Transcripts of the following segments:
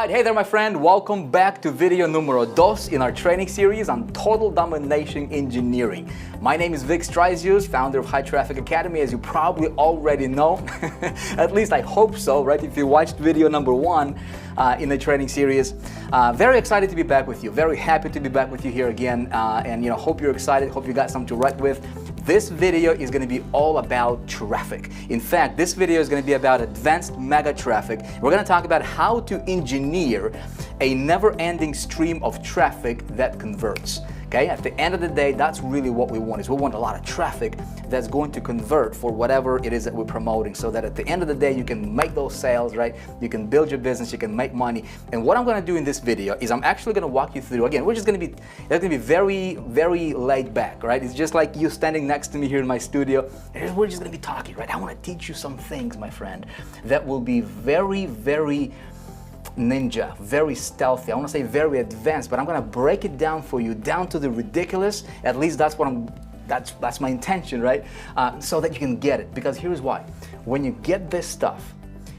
Alright, hey there my friend, welcome back to video numero 2 in our training series on Total Domination Engineering. My name is Vick Strizheus, founder of High Traffic Academy, as you probably already know. At least I hope so, right? If you watched video number 1 in the training series. Very excited to be back with you, very happy to be back with you here again, and hope you're excited, hope you got something to write with. This video is going to be all about traffic. In fact, this video is going to be about advanced mega traffic. We're going to talk about how to engineer a never-ending stream of traffic that converts. Okay, at the end of the day, that's really what we want. Is we want a lot of traffic that's going to convert for whatever it is that we're promoting, so that at the end of the day, you can make those sales, right? You can build your business, you can make money. And what I'm going to do in this video is I'm actually going to walk you through. Again, it's going to be very, very laid back, right? It's just like you standing next to me here in my studio. And we're just going to be talking, right? I want to teach you some things, my friend, that will be very, very ninja, very stealthy. I want to say very advanced, but I'm going to break it down for you down to the ridiculous. At least that's what that's my intention, right? So that you can get it. Because here's why. When you get this stuff,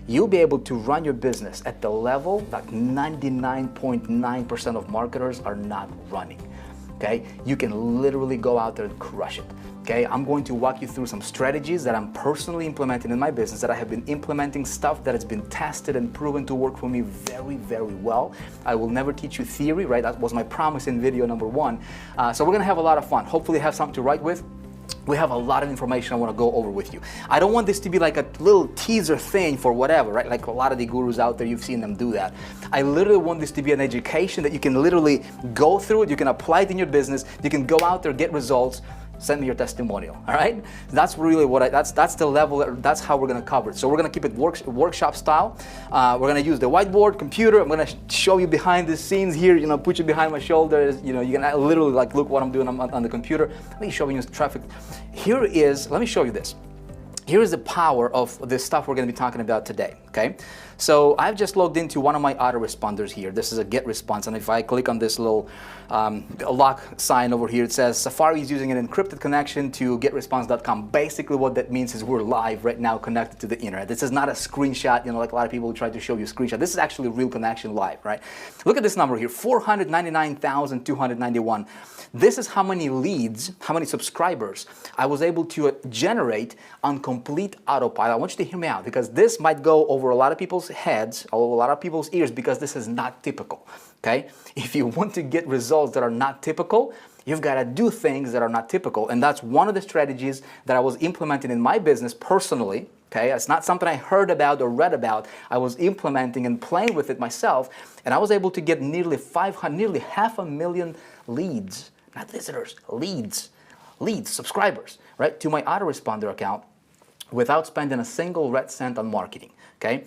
you'll be able to run your business at the level that 99.9% of marketers are not running. Okay? You can literally go out there and crush it. Okay, I'm going to walk you through some strategies that I'm personally implementing in my business, that I have been implementing, stuff that has been tested and proven to work for me very, very well. I will never teach you theory, right? That was my promise in video number 1. So we're gonna have a lot of fun. Hopefully have something to write with. We have a lot of information I want to go over with you. I don't want this to be like a little teaser thing for whatever, right? Like a lot of the gurus out there, you've seen them do that. I literally want this to be an education that you can literally go through it, you can apply it in your business, you can go out there, get results, send me your testimonial, all right? That's really what that's the level, that's how we're gonna cover it. So we're gonna keep it workshop style. We're gonna use the whiteboard, computer. I'm gonna show you behind the scenes here, put you behind my shoulders. You can literally like look what I'm doing on the computer. Let me show you traffic. Let me show you this. Here is the power of this stuff we're going to be talking about today, okay? So I've just logged into one of my autoresponders here. This is a get response, and if I click on this little lock sign over here, it says Safari is using an encrypted connection to getresponse.com. Basically what that means is we're live right now connected to the internet. This is not a screenshot, like a lot of people try to show you a screenshot. This is actually a real connection live, right? Look at this number here, 499,291. This is how many leads, how many subscribers I was able to generate on complete autopilot. I want you to hear me out, because this might go over a lot of people's heads, a lot of people's ears, because this is not typical, okay? If you want to get results that are not typical, you've got to do things that are not typical. And that's one of the strategies that I was implementing in my business personally, okay? It's not something I heard about or read about. I was implementing and playing with it myself, and I was able to get nearly 500,000 leads. Not visitors, leads, subscribers, right, to my autoresponder account without spending a single red cent on marketing, okay?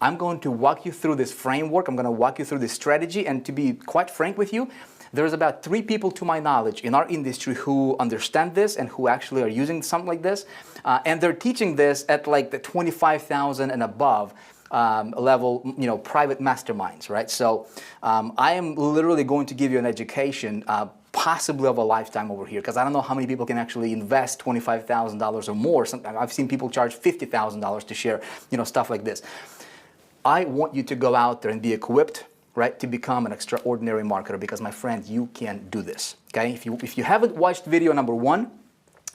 I'm going to walk you through this framework. I'm going to walk you through this strategy, and to be quite frank with you, there's about 3 people to my knowledge in our industry who understand this and who actually are using something like this, and they're teaching this at like the 25,000 and above level, private masterminds, right? So I am literally going to give you an education possibly of a lifetime over here, because I don't know how many people can actually invest $25,000 or more. I've seen people charge $50,000 to share, stuff like this. I want you to go out there and be equipped, right, to become an extraordinary marketer, because my friend, you can do this, okay? If you haven't watched video number 1,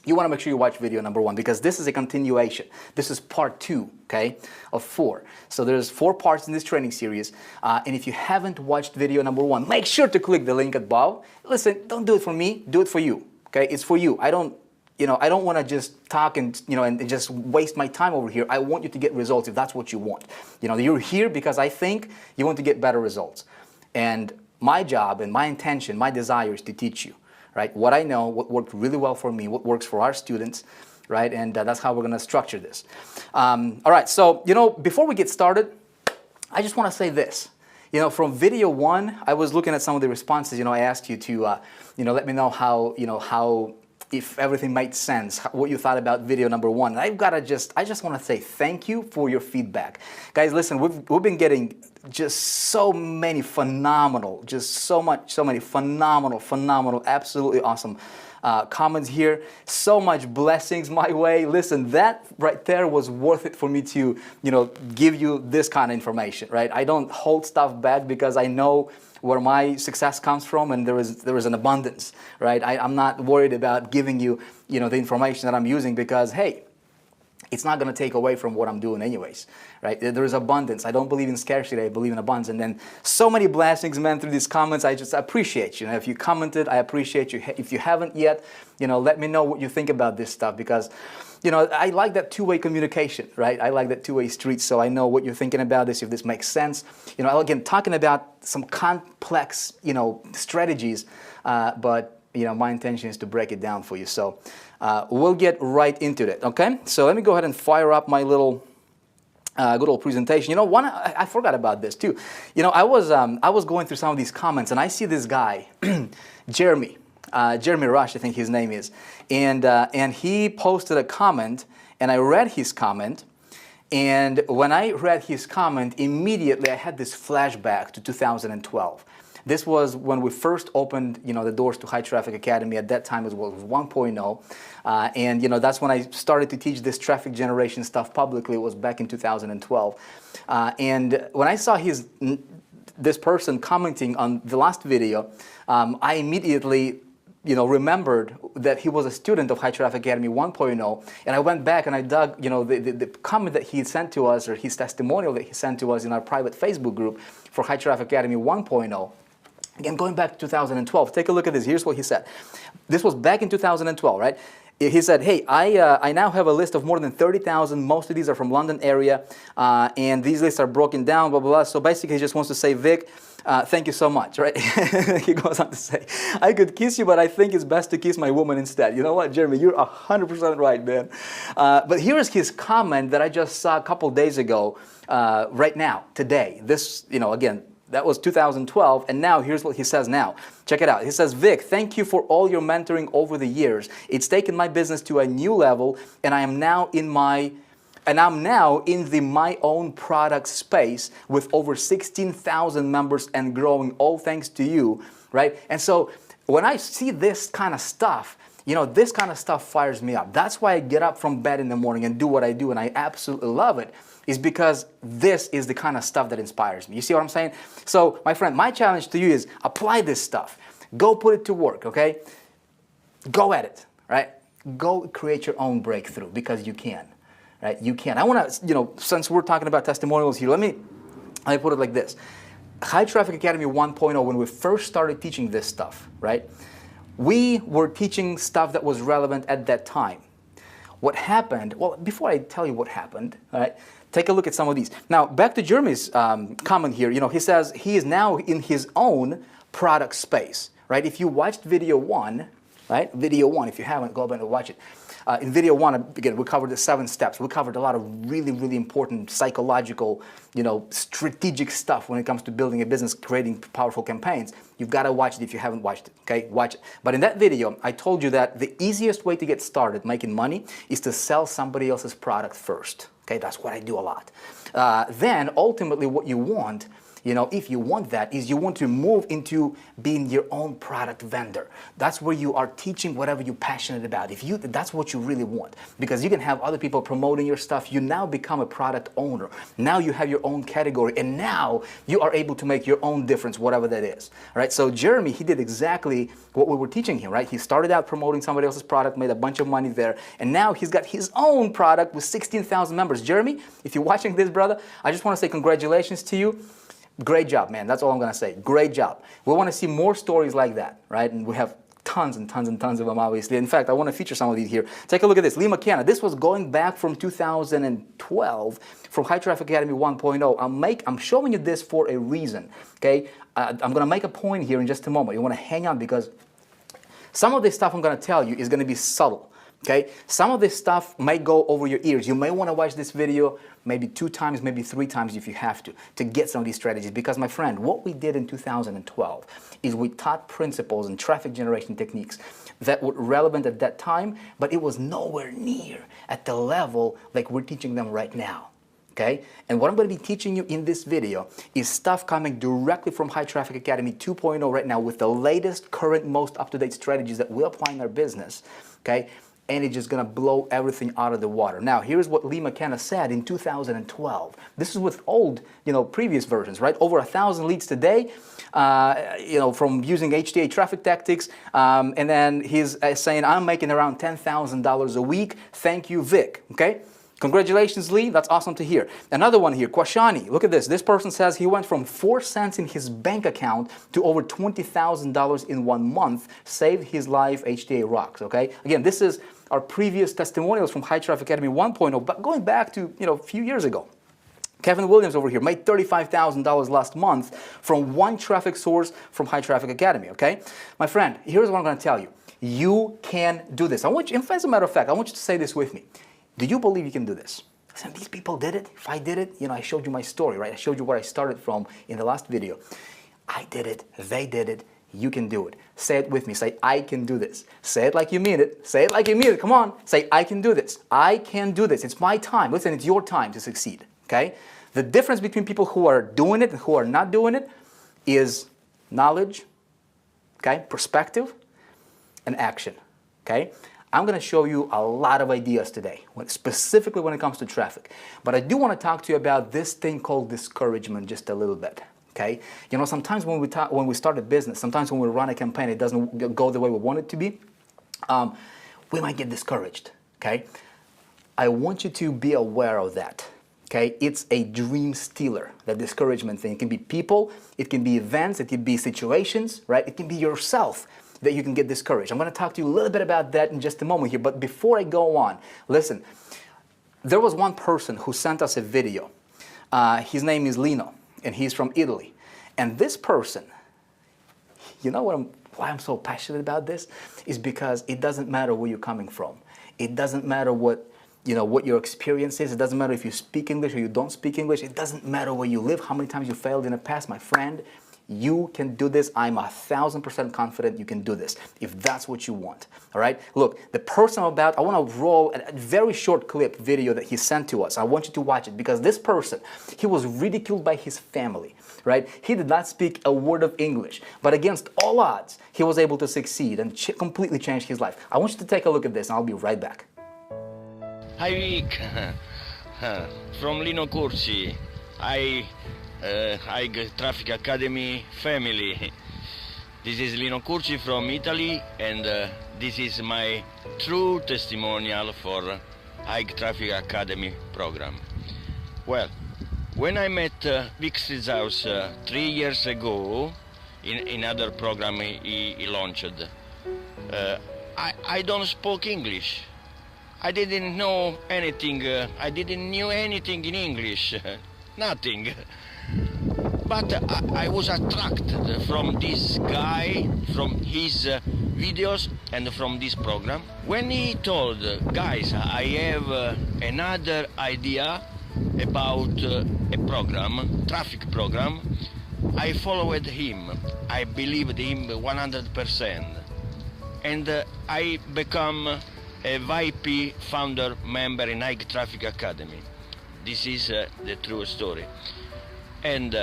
you want to make sure you watch video number 1, because this is a continuation. This is part 2, okay, of 4. So there's 4 parts in this training series. And if you haven't watched video number 1, make sure to click the link above. Listen, don't do it for me, do it for you, okay? It's for you. I don't want to just talk and, and just waste my time over here. I want you to get results if that's what you want. You're here because I think you want to get better results. And my job and my intention, my desire is to teach you, right? What I know, what worked really well for me, what works for our students, right? And that's how we're going to structure this. All right, so, before we get started, I just want to say this. From video 1, I was looking at some of the responses. I asked you to, let me know how, if everything made sense, what you thought about video number 1. And I just want to say thank you for your feedback. Guys, listen, we've been getting just so many phenomenal, phenomenal, absolutely awesome comments here. So much blessings my way. Listen, that right there was worth it for me to, give you this kind of information, right? I don't hold stuff back because I know where my success comes from, and there is an abundance, right? I'm not worried about giving you, the information that I'm using because, hey, it's not going to take away from what I'm doing anyways, right? There is abundance. I don't believe in scarcity. I believe in abundance. And then so many blessings, man, through these comments. I just appreciate you. If you commented, I appreciate you. If you haven't yet, let me know what you think about this stuff because, I like that two-way communication, right? I like that two-way street, so I know what you're thinking about this, if this makes sense. Again, talking about some complex, strategies, but, my intention is to break it down for you. So we'll get right into it, okay? So let me go ahead and fire up my little good old presentation. I forgot about this too. I was going through some of these comments, and I see this guy, Jeremy Rush, I think his name is, and he posted a comment, and I read his comment, and when I read his comment, immediately I had this flashback to 2012. This was when we first opened, the doors to High Traffic Academy. At that time, it was 1.0, and that's when I started to teach this traffic generation stuff publicly. It was back in 2012, and when I saw this person commenting on the last video, I immediately remembered that he was a student of High Traffic Academy 1.0, and I went back and I dug, the comment that he sent to us, or his testimonial that he sent to us in our private Facebook group for High Traffic Academy 1.0. Again, going back to 2012, take a look at this. Here's what he said. This was back in 2012, right? He said, hey, I now have a list of more than 30,000. Most of these are from London area, and these lists are broken down, blah, blah, blah. So basically, he just wants to say, Vic, thank you so much, right? He goes on to say, I could kiss you, but I think it's best to kiss my woman instead. You know what, Jeremy, you're 100% right, man. But here is his comment that I just saw a couple days ago, right now, today. This, again, that was 2012, and now here's what he says now. Check it out. He says, Vic, thank you for all your mentoring over the years. It's taken my business to a new level, and I'm now in the my own product space with over 16,000 members and growing, all thanks to you, right? And so when I see this kind of stuff, this kind of stuff fires me up. That's why I get up from bed in the morning and do what I do, and I absolutely love it, is because this is the kind of stuff that inspires me. You see what I'm saying? So, my friend, my challenge to you is apply this stuff. Go put it to work, okay? Go at it, right? Go create your own breakthrough because you can, right? You can. I want to, since we're talking about testimonials here, let me put it like this. High Traffic Academy 1.0, when we first started teaching this stuff, right? We were teaching stuff that was relevant at that time. What happened, well, before I tell you what happened, all right, take a look at some of these. Now, back to Jeremy's comment here, he says he is now in his own product space, right? If you watched video one, right, video one, if you haven't, go back and watch it. In video one, again, we covered the 7 steps. We covered a lot of really, really important psychological, strategic stuff when it comes to building a business, creating powerful campaigns. You've got to watch it if you haven't watched it, okay? Watch it. But in that video, I told you that the easiest way to get started making money is to sell somebody else's product first, okay? That's what I do a lot. Then, ultimately, what you want, if you want that, is you want to move into being your own product vendor. That's where you are teaching whatever you're passionate about. That's what you really want, because you can have other people promoting your stuff. You now become a product owner. Now you have your own category, and now you are able to make your own difference, whatever that is. All right. So Jeremy, he did exactly what we were teaching him. Right. He started out promoting somebody else's product, made a bunch of money there, and now he's got his own product with 16,000 members. Jeremy, if you're watching this, brother, I just want to say congratulations to you. Great job, man. That's all I'm going to say. Great job. We want to see more stories like that, right? And we have tons and tons and tons of them, obviously. In fact, I want to feature some of these here. Take a look at this. Lee McKenna. This was going back from 2012 from High Traffic Academy 1.0. I'm showing you this for a reason, okay? I'm going to make a point here in just a moment. You want to hang on because some of this stuff I'm going to tell you is going to be subtle. Okay, some of this stuff might go over your ears. You may want to watch this video maybe 2 times, maybe 3 times if you have to get some of these strategies. Because, my friend, what we did in 2012 is we taught principles and traffic generation techniques that were relevant at that time, but it was nowhere near at the level like we're teaching them right now. Okay? And what I'm going to be teaching you in this video is stuff coming directly from High Traffic Academy 2.0 right now with the latest, current, most up-to-date strategies that we apply in our business. Okay? And it's just going to blow everything out of the water. Now, here's what Lee McKenna said in 2012. This is with old, previous versions, right? Over 1,000 leads today, from using HTA traffic tactics. And then he's saying, I'm making around $10,000 a week. Thank you, Vick. Okay? Congratulations, Lee. That's awesome to hear. Another one here, Kwashani. Look at this. This person says he went from 4 cents in his bank account to over $20,000 in 1 month. Saved his life. HTA rocks. Okay. Again, this is our previous testimonials from High Traffic Academy 1.0, but going back to a few years ago. Kevin Williams over here made $35,000 last month from one traffic source from High Traffic Academy. Okay, my friend. Here's what I'm going to tell you. You can do this. I want you, as a matter of fact, I want you to say this with me. Do you believe you can do this? Listen, these people did it. If I did it, I showed you my story, right? I showed you where I started from in the last video. I did it. They did it. You can do it. Say it with me. Say, I can do this. Say it like you mean it. Say it like you mean it. Come on. Say, I can do this. I can do this. It's my time. Listen, it's your time to succeed, okay? The difference between people who are doing it and who are not doing it is knowledge, okay, perspective, and action, okay? I'm going to show you a lot of ideas today, specifically when it comes to traffic. But I do want to talk to you about this thing called discouragement just a little bit, okay? Sometimes when we start a business, sometimes when we run a campaign, it doesn't go the way we want it to be. We might get discouraged, okay? I want you to be aware of that, okay? It's a dream stealer, that discouragement thing. It can be people, it can be events, it can be situations, right? It can be yourself that you can get discouraged. I'm going to talk to you a little bit about that in just a moment here, but before I go on, listen, there was one person who sent us a video. His name is Lino, and he's from Italy. And this person, why I'm so passionate about this is because it doesn't matter where you're coming from. It doesn't matter what your experience is. It doesn't matter if you speak English or you don't speak English. It doesn't matter where you live, how many times you failed in the past, my friend. You can do this. I'm 1,000% confident you can do this if that's what you want. All right. Look, the person I want to roll a very short clip video that he sent to us. I want you to watch it because this person, he was ridiculed by his family. Right. He did not speak a word of English, but against all odds, he was able to succeed and completely change his life. I want you to take a look at this, and I'll be right back. Hi, Vick. From Lino Cursi. High Traffic Academy family. This is Lino Curci from Italy, and this is my true testimonial for High Traffic Academy program. Well, when I met Vick Strizheus 3 years ago in another program he launched, I don't speak English. I didn't know anything. I didn't knew anything in English. Nothing. But I was attracted from this guy, from his videos and from this program. When he told, guys, I have another idea about a program, traffic program, I followed him. I believed him 100%. And I become a VIP founder member in High Traffic Academy. This is the true story. And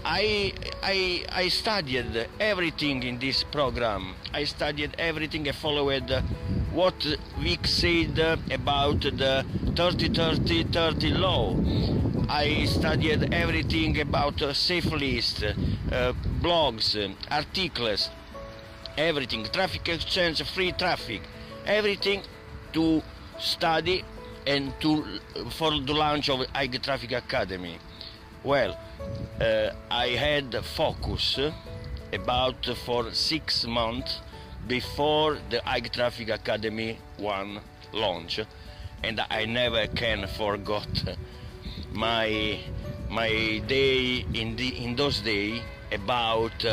I studied everything in this program. I studied everything. I followed what Vick said about the 30-30-30 law. I studied everything about safe list, blogs, articles, everything, traffic exchange, free traffic, everything to study and for the launch of High Traffic Academy. Well, I had focus about for 6 months before the High Traffic Academy 1 launch, and I never can forget my day in those days about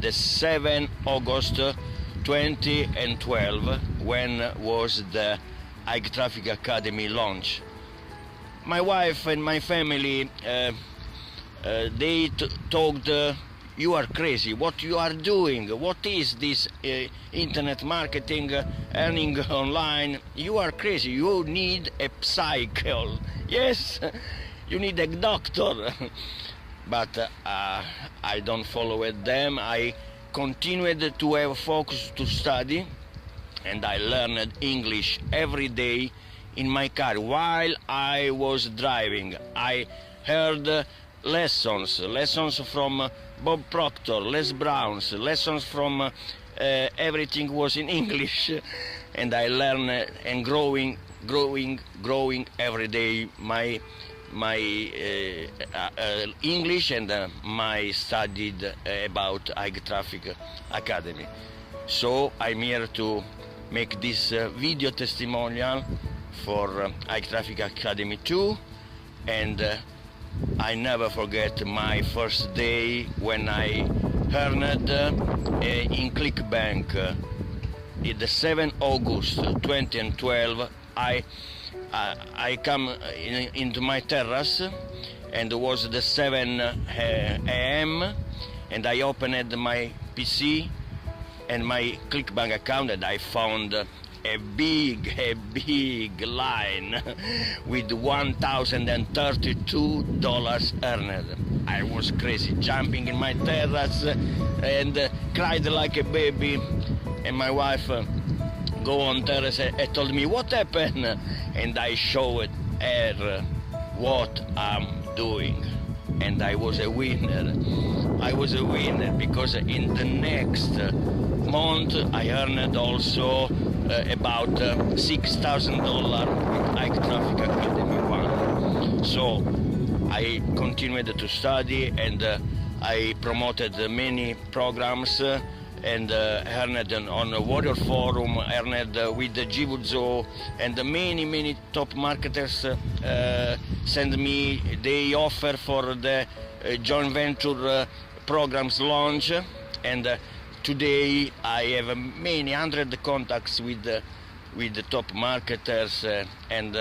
the 7 August 2012 when was the High Traffic Academy launch. My wife and my family they talked, you are crazy. What you are doing? What is this internet marketing, earning online? You are crazy. You need a psycho. Yes, you need a doctor. But I don't follow them. I continued to have focus to study, and I learned English every day in my car while I was driving. I heard lessons from Bob Proctor, Les Browns, lessons from everything was in English, and I learned and growing every day my English, and my studied about High Traffic Academy. So I'm here to make this video testimonial for High Traffic Academy 2, and I never forget my first day when I earned in ClickBank. The 7 August 2012, I come into my terrace, and it was the 7 a.m. and I opened my PC and my ClickBank account, and I found a big line with $1,032 earned. I was crazy, jumping in my terrace and cried like a baby, and my wife go on terrace and told me what happened, and I showed her what I'm doing, and I was a winner. I was a winner because in the next month I earned also about $6,000 with High Traffic Academy 1. So I continued to study, and I promoted many programs, and earned on a Warrior Forum, earned with the Jibuzzo, and many top marketers send me the offer for the joint venture programs launch, and today I have many hundred contacts with the top marketers, and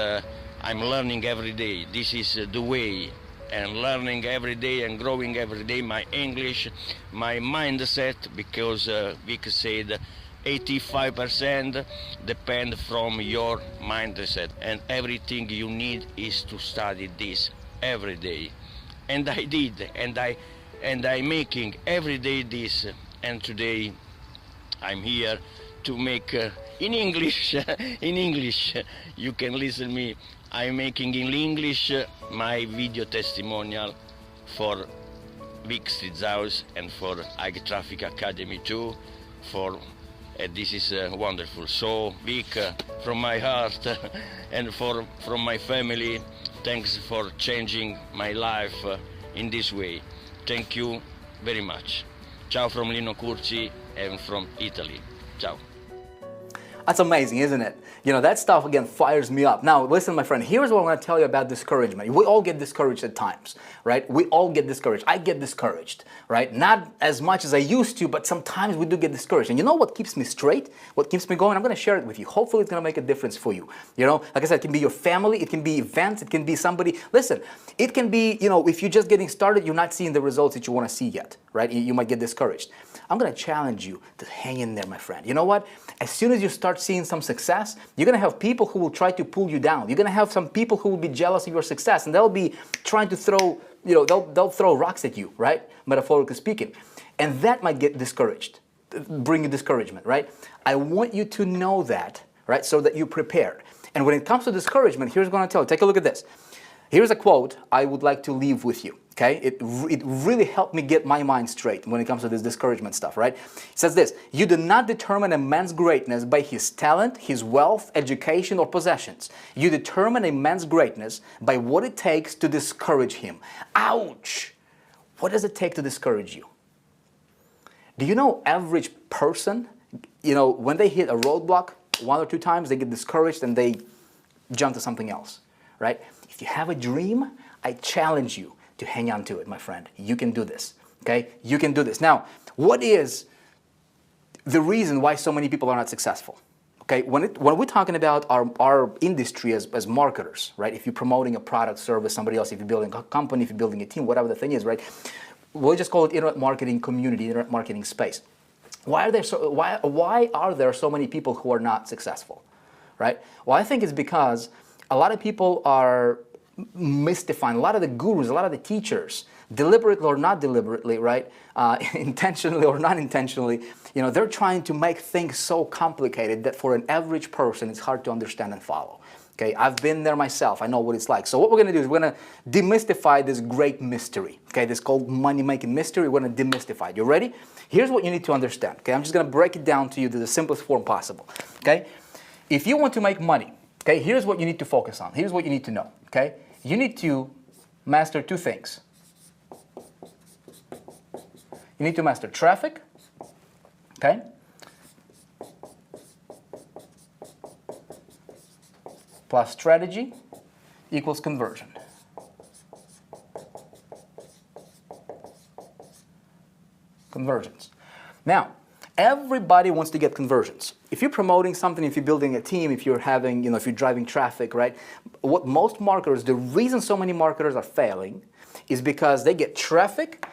I'm learning every day. This is the way, and learning every day and growing every day my English, my mindset, because Vick said 85% depend from your mindset, and everything you need is to study this every day. And I did, and I'm making every day this, and today I'm here to make in English. In English, you can listen me. I'm making in English my video testimonial for Vick Strizheus and for High Traffic Academy 2. This is wonderful. So Vick, from my heart and from my family, thanks for changing my life in this way. Thank you very much. Ciao from Lino Curci and from Italy. Ciao. That's amazing, isn't it? You know, that stuff, again, fires me up. Now, listen, my friend, here's what I'm going to tell you about discouragement. We all get discouraged at times, right? We all get discouraged. I get discouraged, right? Not as much as I used to, but sometimes we do get discouraged. And you know what keeps me straight? What keeps me going? I'm going to share it with you. Hopefully, it's going to make a difference for you. You know, like I said, it can be your family, it can be events, it can be somebody. Listen, it can be, you know, if you're just getting started, you're not seeing the results that you want to see yet, right? You might get discouraged. I'm going to challenge you to hang in there, my friend. You know what? As soon as you start seeing some success, you're going to have people who will try to pull you down. You're going to have some people who will be jealous of your success, and they'll be trying to throw, you know, they'll throw rocks at you, right? Metaphorically speaking. And that might get discouraged, bring you discouragement, right? I want you to know that, right? So that you're prepared. And when it comes to discouragement, here's what I'm going to tell you. Take a look at this. Here's a quote I would like to leave with you, okay? It really helped me get my mind straight when it comes to this discouragement stuff, right? It says this: you do not determine a man's greatness by his talent, his wealth, education, or possessions. You determine a man's greatness by what it takes to discourage him. Ouch! What does it take to discourage you? Do you know average person, you know, when they hit a roadblock 1 or 2 times, they get discouraged and they jump to something else, right? If you have a dream, I challenge you to hang on to it, my friend. You can do this, okay? You can do this. Now, what is the reason why so many people are not successful? Okay, when we're talking about our industry as marketers, right? If you're promoting a product, service, somebody else, if you're building a company, if you're building a team, whatever the thing is, right? we'll just call it internet marketing community, internet marketing space. Why are there so many people who are not successful, right? Well, I think it's because a lot of people are mystifying, a lot of the gurus, a lot of the teachers, deliberately or not deliberately, right? Intentionally or not intentionally, you know, they're trying to make things so complicated that for an average person, it's hard to understand and follow. Okay, I've been there myself. I know what it's like. So what we're going to do is we're going to demystify this great mystery. Okay, this called money-making mystery. We're going to demystify it. You ready? Here's what you need to understand. Okay, I'm just going to break it down to you to the simplest form possible. Okay, if you want to make money, okay, here's what you need to focus on. Here's what you need to know. Okay, you need to master two things. You need to master traffic. Okay. Plus strategy equals conversion. Conversions. Now, everybody wants to get conversions. If you're promoting something, if you're building a team, if you're having, if you're driving traffic, right? What most marketers, the reason so many marketers are failing is because they get traffic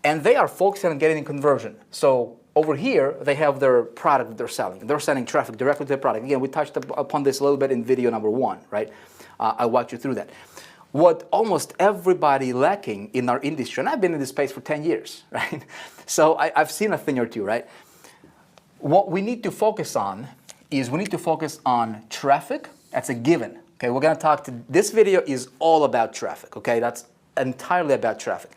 and they are focusing on getting a conversion. So over here, they have their product that they're selling. They're sending traffic directly to their product. Again, we touched upon this a little bit in video number 1, right? I walked you through that. What almost everybody lacking in our industry, and I've been in this space for 10 years, right? So I've seen a thing or two, right? What we need to focus on is we need to focus on traffic. That's a given. Okay, we're going to talk to, this video is all about traffic, okay? That's entirely about traffic.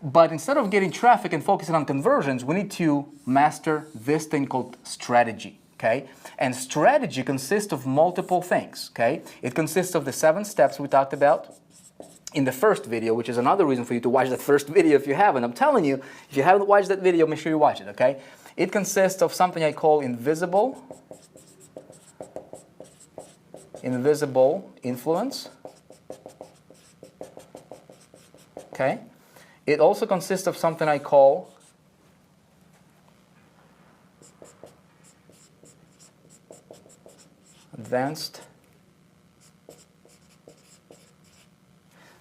But instead of getting traffic and focusing on conversions, we need to master this thing called strategy, okay? And strategy consists of multiple things, okay? It consists of the 7 steps we talked about in the first video, which is another reason for you to watch that first video if you haven't. I'm telling you, if you haven't watched that video, make sure you watch it, okay? It consists of something I call invisible influence, okay? It also consists of something I call advanced.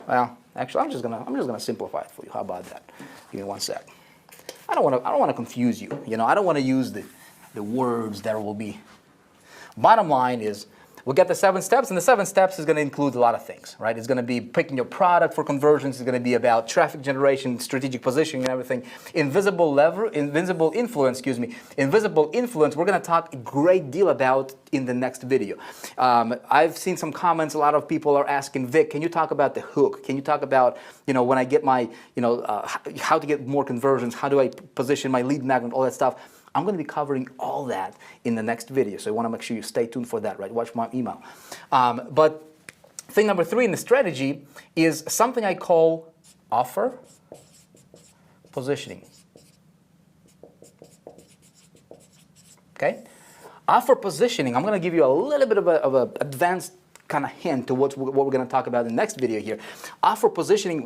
Well, actually, I'm just gonna simplify it for you. How about that? Give me one sec. I don't want to confuse you. I don't want to use the words that will be. Bottom line is, we'll get the 7 steps, and the 7 steps is going to include a lot of things, right? It's going to be picking your product for conversions. It's going to be about traffic generation, strategic positioning, and everything. Invisible influence, we're going to talk a great deal about in the next video. I've seen some comments. A lot of people are asking, Vic, can you talk about the hook? Can you talk about, when I get my, how to get more conversions? How do I position my lead magnet, all that stuff? I'm going to be covering all that in the next video, so you want to make sure you stay tuned for that, right? Watch my email. But thing number 3 in the strategy is something I call offer positioning. Okay? Offer positioning, I'm going to give you a little bit of an advanced kind of hint to what we're going to talk about in the next video here. Offer positioning,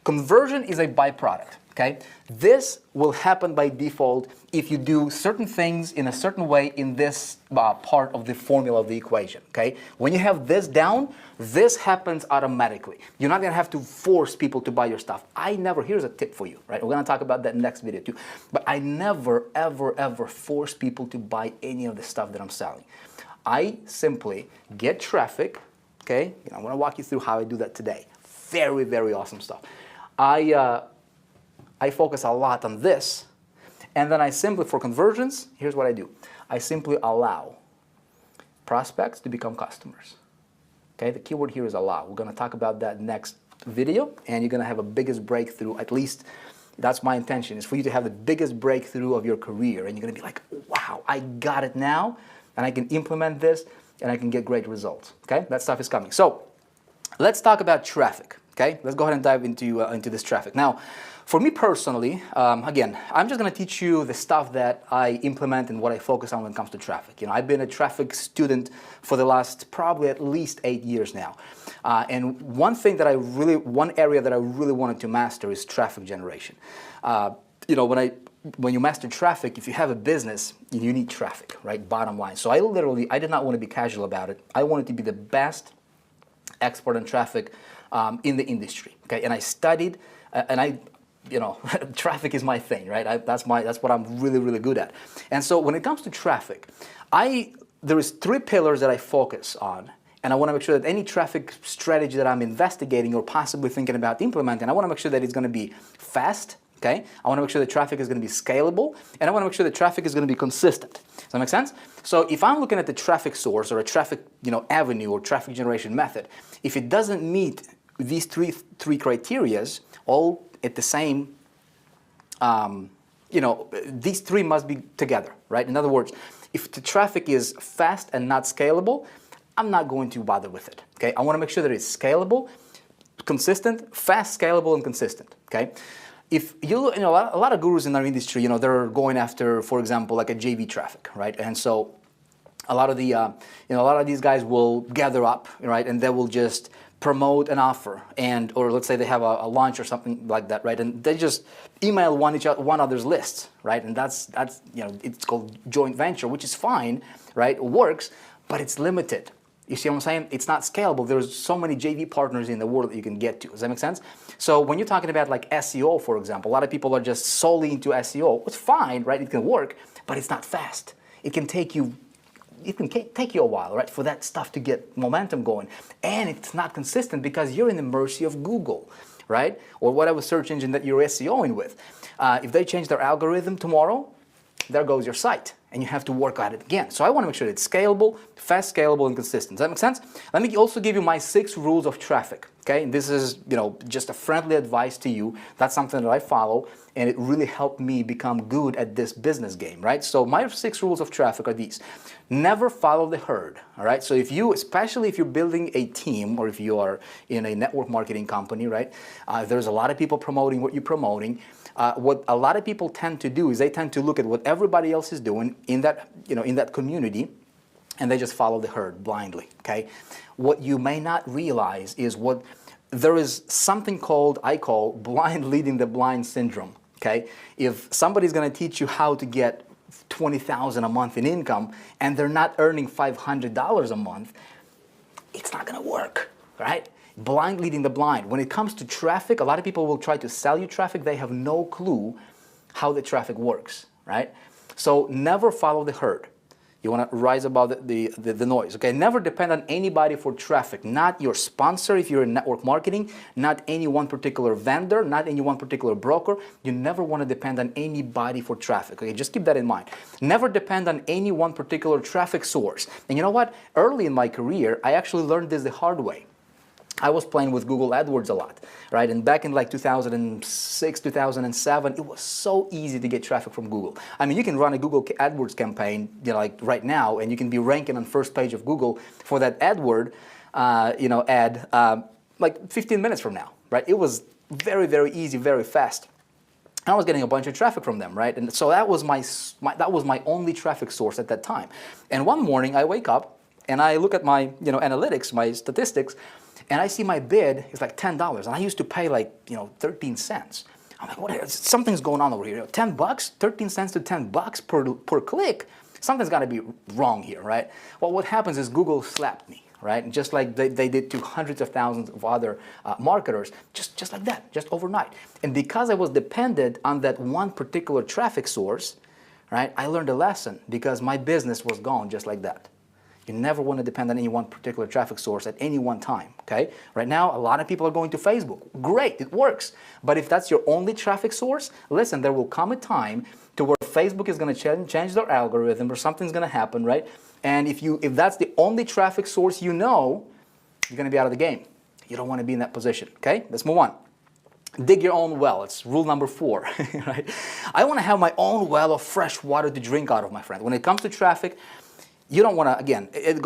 conversion is a byproduct. Okay, this will happen by default if you do certain things in a certain way in this part of the formula of the equation. Okay, when you have this down, this happens automatically. You're not going to have to force people to buy your stuff. Here's a tip for you, right? We're going to talk about that in the next video too. But I never, ever, ever force people to buy any of the stuff that I'm selling. I simply get traffic. Okay, I'm going to walk you through how I do that today. Very, very awesome stuff. I focus a lot on this, and then for conversions, here's what I do. I simply allow prospects to become customers. Okay, the keyword here is allow. We're going to talk about that next video, and you're going to have a biggest breakthrough. At least that's my intention, is for you to have the biggest breakthrough of your career, and you're going to be like, wow, I got it now, and I can implement this, and I can get great results. Okay, that stuff is coming. So let's talk about traffic. Okay, let's go ahead and dive into this traffic. Now, for me personally, again, I'm just going to teach you the stuff that I implement and what I focus on when it comes to traffic. I've been a traffic student for the last probably at least 8 years now. And one area that I really wanted to master is traffic generation. When you master traffic, if you have a business, you need traffic, right? Bottom line. So I did not want to be casual about it. I wanted to be the best expert on traffic in the industry. Okay, and I studied, and I, you know, traffic is my thing, right? That's what I'm really, really good at. And so when it comes to traffic, there is 3 pillars that I focus on, and I want to make sure that any traffic strategy that I'm investigating or possibly thinking about implementing, I want to make sure that it's going to be fast. Okay, I want to make sure the traffic is going to be scalable, and I want to make sure the traffic is going to be consistent. Does that make sense? So if I'm looking at the traffic source or a traffic, you know, avenue or traffic generation method, if it doesn't meet these three criterias, all at the same, you know, these 3 must be together, right? In other words, if the traffic is fast and not scalable, I'm not going to bother with it. Okay, I want to make sure that it's scalable, consistent, fast, scalable, and consistent. Okay. If you know, a lot of gurus in our industry, you know, they're going after, for example, like a JV traffic, right? And so a lot of the, you know, a lot of these guys will gather up, right, and they will just promote an offer, and or let's say they have a launch or something like that, right? And they just email one other's list, right? And that's you know, it's called joint venture, which is fine, right? It works, but it's limited. You see what I'm saying? It's not scalable. There's so many JV partners in the world that you can get to. Does that make sense? So when you're talking about like SEO, for example, a lot of people are just solely into SEO. It's fine, right? It can work, but it's not fast. It can take you a while, right, for that stuff to get momentum going. And it's not consistent because you're in the mercy of Google, right? Or whatever search engine that you're SEOing with. If they change their algorithm tomorrow, there goes your site, and you have to work at it again. So I want to make sure it's scalable, fast, scalable, and consistent. Does that make sense? Let me also give you my 6 rules of traffic. Okay, and this is, you know, just a friendly advice to you. That's something that I follow, and it really helped me become good at this business game, right? So my 6 rules of traffic are these: never follow the herd. All right. So if you, especially if you're building a team, or if you are in a network marketing company, right? There's a lot of people promoting what you're promoting. What a lot of people tend to do is they tend to look at what everybody else is doing in that, you know, in that community, and they just follow the herd blindly. Okay, what you may not realize is there is something called, I call, blind leading the blind syndrome. Okay, if somebody's going to teach you how to get $20,000 a month in income and they're not earning $500 a month, it's not going to work, right? Blind leading the blind. When it comes to traffic, a lot of people will try to sell you traffic. They have no clue how the traffic works, right? So never follow the herd. You want to rise above the noise, okay? Never depend on anybody for traffic, not your sponsor if you're in network marketing, not any one particular vendor, not any one particular broker. You never want to depend on anybody for traffic, okay? Just keep that in mind. Never depend on any one particular traffic source. And you know what? Early in my career, I actually learned this the hard way. I was playing with Google AdWords a lot, right? And back in like 2006, 2007, it was so easy to get traffic from Google. I mean, you can run a Google AdWords campaign, you know, like right now, and you can be ranking on first page of Google for that AdWord, you know, ad, like 15 minutes from now, right? It was very, very easy, very fast. And I was getting a bunch of traffic from them, right? And so that was my only traffic source at that time. And one morning I wake up and I look at my, you know, analytics, my statistics, and I see my bid is like $10, and I used to pay like, you know, 13 cents. I'm like, what? Something's going on over here. You know, 10 bucks, 13 cents to 10 bucks per click. Something's got to be wrong here, right? Well, what happens is Google slapped me, right? Just like they did to hundreds of thousands of other marketers, just like that, just overnight. And because I was dependent on that one particular traffic source, right, I learned a lesson because my business was gone just like that. You never want to depend on any one particular traffic source at any one time, okay? Right now, a lot of people are going to Facebook. Great, it works. But if that's your only traffic source, listen, there will come a time to where Facebook is going to change their algorithm or something's going to happen, right? And if that's the only traffic source you know, you're going to be out of the game. You don't want to be in that position, okay? Let's move on. Dig your own well. It's rule number 4, right? I want to have my own well of fresh water to drink out of, my friend. When it comes to traffic, you don't want to, again, it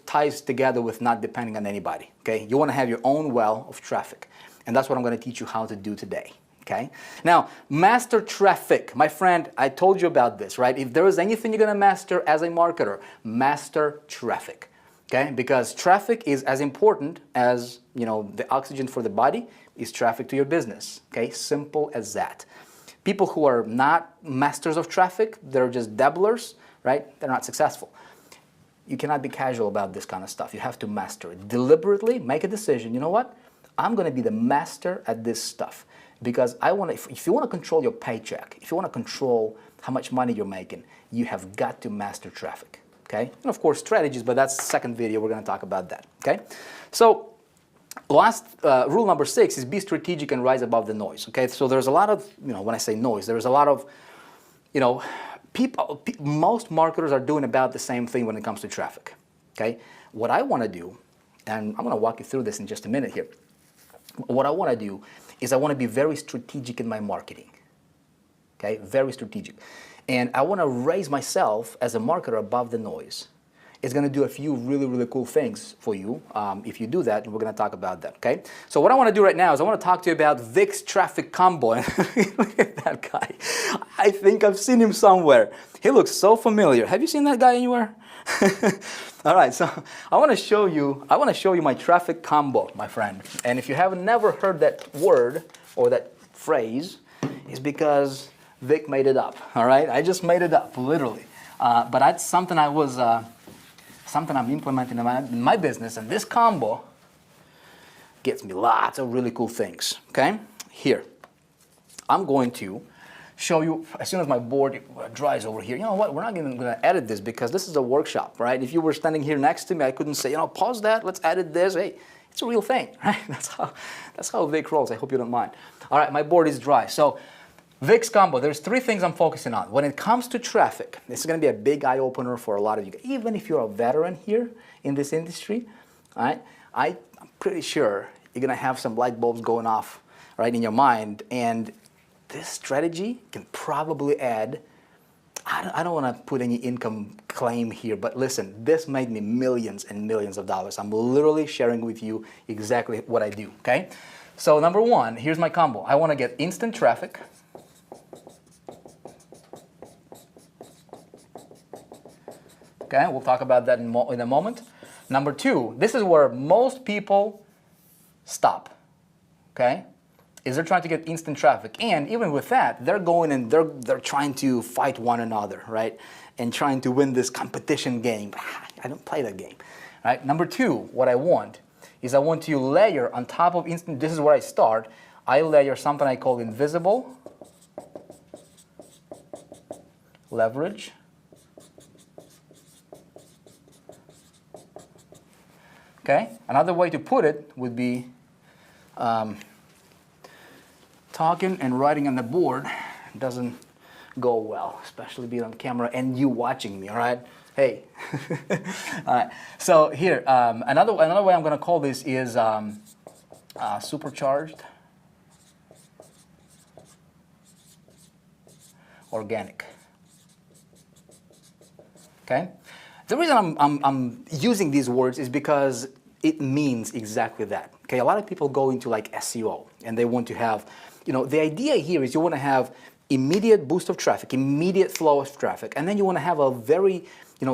ties together with not depending on anybody, okay? You want to have your own well of traffic, and that's what I'm going to teach you how to do today, okay? Now, master traffic. My friend, I told you about this, right? If there is anything you're going to master as a marketer, master traffic, okay? Because traffic is as important as, you know, the oxygen for the body is traffic to your business, okay? Simple as that. People who are not masters of traffic, they're just dabblers, right? They're not successful. you cannot be casual about this kind of stuff. You have to master it. Deliberately make a decision. You know what? I'm going to be the master at this stuff because I want to, if you want to control your paycheck, if you want to control how much money you're making, you have got to master traffic. Okay? And of course, strategies, but that's the second video. We're going to talk about that. Okay? So, last rule number 6 is be strategic and rise above the noise. Okay? So there's a lot of, when I say noise, there's a lot of, most marketers are doing about the same thing when it comes to traffic. Okay? What I want to do, and I'm going to walk you through this in just a minute here. What I want to do is I want to be very strategic in my marketing. Okay? Very strategic. And I want to raise myself as a marketer above the noise. It's going to do a few really, really cool things for you if you do that, and we're going to talk about that, okay? So what I want to do right now is I want to talk to you about Vick's traffic combo. Look at that guy. I think I've seen him somewhere. He looks so familiar. Have you seen that guy anywhere? All right, so I want to show you my traffic combo, my friend. And if you haven't never heard that word or that phrase, it's because Vick made it up, all right? I just made it up, literally. But that's something something I'm implementing in my business, and this combo gets me lots of really cool things, okay? Here, I'm going to show you, as soon as my board dries over here, you know what, we're not even going to edit this because this is a workshop, right? If you were standing here next to me, I couldn't say, pause that, let's edit this. Hey, it's a real thing, right? That's how Vick rolls. I hope you don't mind. All right, my board is dry. So Vick's combo, there's 3 things I'm focusing on. When it comes to traffic, this is going to be a big eye-opener for a lot of you. Even if you're a veteran here in this industry, all right, I'm pretty sure you're going to have some light bulbs going off right in your mind. And this strategy can probably add, I don't want to put any income claim here, but listen, this made me millions and millions of dollars. I'm literally sharing with you exactly what I do, okay? So number 1, here's my combo. I want to get instant traffic. Okay, we'll talk about that in a moment. Number 2, this is where most people stop, okay? Is they're trying to get instant traffic. And even with that, they're going and they're trying to fight one another, right? And trying to win this competition game. I don't play that game, right? Number 2, what I want is I want to layer on top of instant, this is where I start, I layer something I call invisible leverage. Okay, another way to put it would be talking and writing on the board doesn't go well, especially being on camera and you watching me, all right? Hey. All right, so here, another way I'm going to call this is supercharged organic. Okay? The reason I'm using these words is because it means exactly that. Okay, a lot of people go into like SEO and they want to have, the idea here is you want to have immediate boost of traffic, immediate flow of traffic, and then you want to have a very,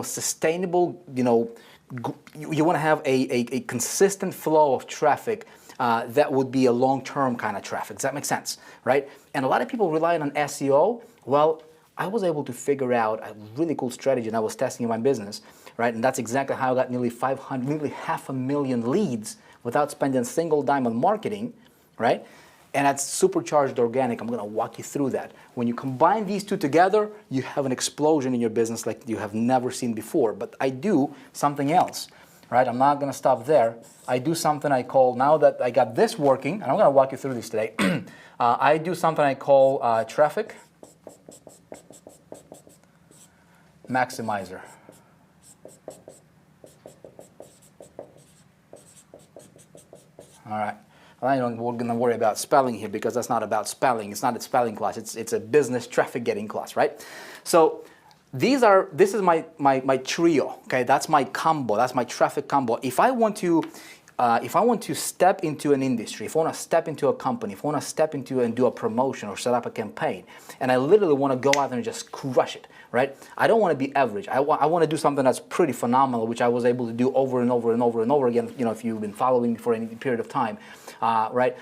sustainable, you want to have a consistent flow of traffic that would be a long-term kind of traffic. Does that make sense, right? And a lot of people relying on SEO. Well, I was able to figure out a really cool strategy, and I was testing in my business, right? And that's exactly how I got nearly 500,000 leads without spending a single dime on marketing, right? And that's supercharged organic. I'm going to walk you through that. When you combine these two together, you have an explosion in your business like you have never seen before. But I do something else, right? I'm not going to stop there. I do something I call, now that I got this working, and I'm going to walk you through this today, I do something I call traffic maximizer. All right. We're going to worry about spelling here because that's not about spelling. It's not a spelling class. It's a business traffic getting class, right? So this is my trio. Okay, that's my combo. That's my traffic combo. If I want to step into an industry, if I want to step into a company, if I want to step into and do a promotion or set up a campaign, and I literally want to go out there and just crush it, right? I don't want to be average. I want to do something that's pretty phenomenal, which I was able to do over and over and over and over again, if you've been following me for any period of time, right?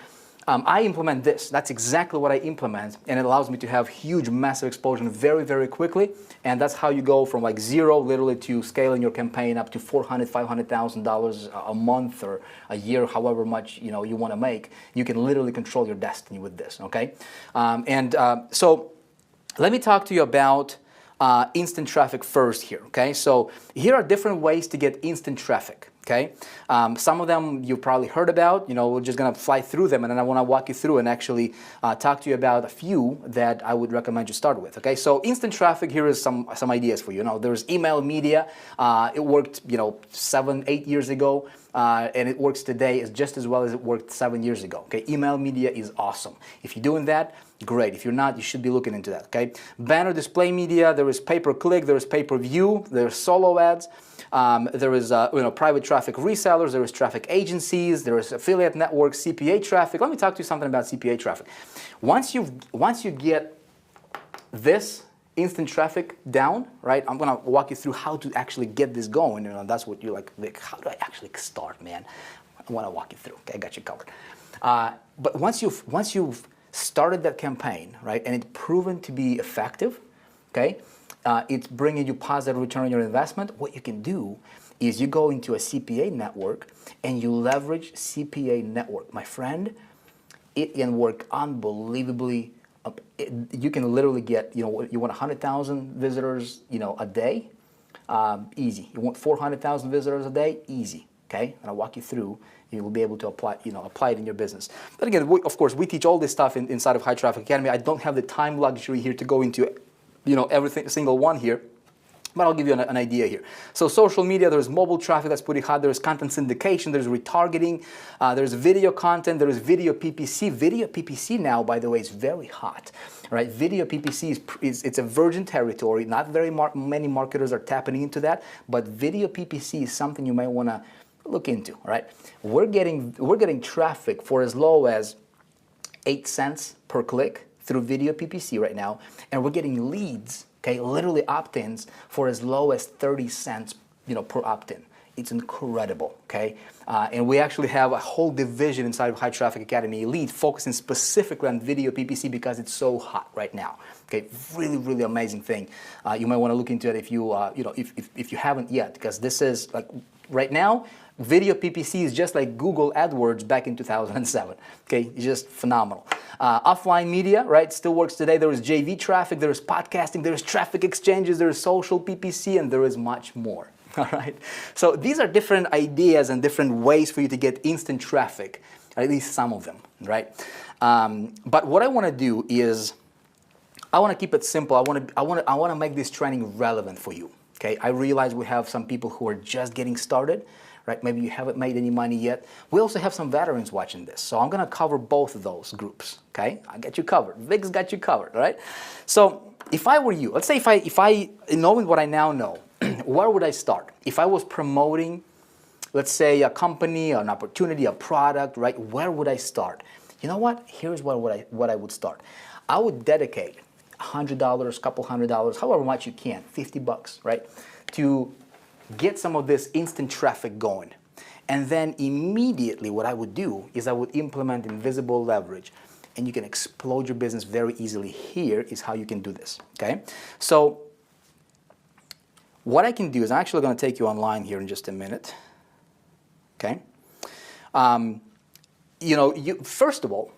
I implement this. That's exactly what I implement, and it allows me to have huge, massive exposure very, very quickly. And that's how you go from like zero, literally, to scaling your campaign up to $400,000, $500,000 a month or a year, however much you want to make. You can literally control your destiny with this. Okay, so let me talk to you about instant traffic first here. Okay, so here are different ways to get instant traffic. Okay, some of them you probably heard about. We're just gonna fly through them, and then I want to walk you through and actually talk to you about a few that I would recommend you start with. Okay, so instant traffic, here is some ideas for you. There's email media. It worked 7, 8 years ago, and it works today just as well as it worked 7 years ago. Okay, email media is awesome. If you're doing that, great. If you're not, you should be looking into that. Okay, banner display media. There is pay-per-click. There is pay-per-view. There's solo ads. There is private traffic resellers, there is traffic agencies, there is affiliate networks, CPA traffic. Let me talk to you something about CPA traffic. Once you get this instant traffic down, right? I'm gonna walk you through how to actually get this going. That's what you're like, Vic, how do I actually start, man? I want to walk you through. Okay, I got you covered. But once you've started that campaign, right, and it's proven to be effective, okay. It's bringing you positive return on your investment. What you can do is you go into a CPA network and you leverage CPA network. My friend, it can work unbelievably. You can literally get, you want 100,000 visitors, a day, easy. You want 400,000 visitors a day, easy. Okay, and I'll walk you through. You will be able to apply it in your business. But again, of course, we teach all this stuff inside of High Traffic Academy. I don't have the time luxury here to go into every single one here, but I'll give you an idea here. So social media, there's mobile traffic that's pretty hot, there's content syndication, there's retargeting, there's video content, there's video PPC. Video PPC now, by the way, is very hot, right? Video PPC it's a virgin territory. Not very many marketers are tapping into that, but video PPC is something you might want to look into, right? We're getting traffic for as low as 8 cents per click through video PPC right now, and we're getting leads, okay, literally opt-ins for as low as 30 cents, per opt-in. It's incredible, okay? And we actually have a whole division inside of High Traffic Academy Elite focusing specifically on video PPC because it's so hot right now. Okay, really, really amazing thing. You might want to look into it if you, if you haven't yet, because this is like right now. Video PPC is just like Google AdWords back in 2007. Okay, it's just phenomenal. Offline media, right, still works today. There is JV traffic, there is podcasting, there is traffic exchanges, there is social PPC, and there is much more. All right. So these are different ideas and different ways for you to get instant traffic, at least some of them, right? But what I want to do is, I want to keep it simple. I want to make this training relevant for you. Okay. I realize we have some people who are just getting started. Right? Maybe you haven't made any money yet. We also have some veterans watching this, so I'm going to cover both of those groups. Okay, I got you covered. Vic's got you covered. All right. So if I were you, let's say if I knowing what I now know, where would I start? If I was promoting, let's say a company, an opportunity, a product, right? Where would I start? You know what? Here's what I would start. I would dedicate $100, couple $100, however much you can, $50, right, to get some of this instant traffic going. And then immediately what I would do is I would implement invisible leverage, and you can explode your business very easily. Here is how you can do this, okay? So what I can do is I'm actually going to take you online here in just a minute, okay? First of all,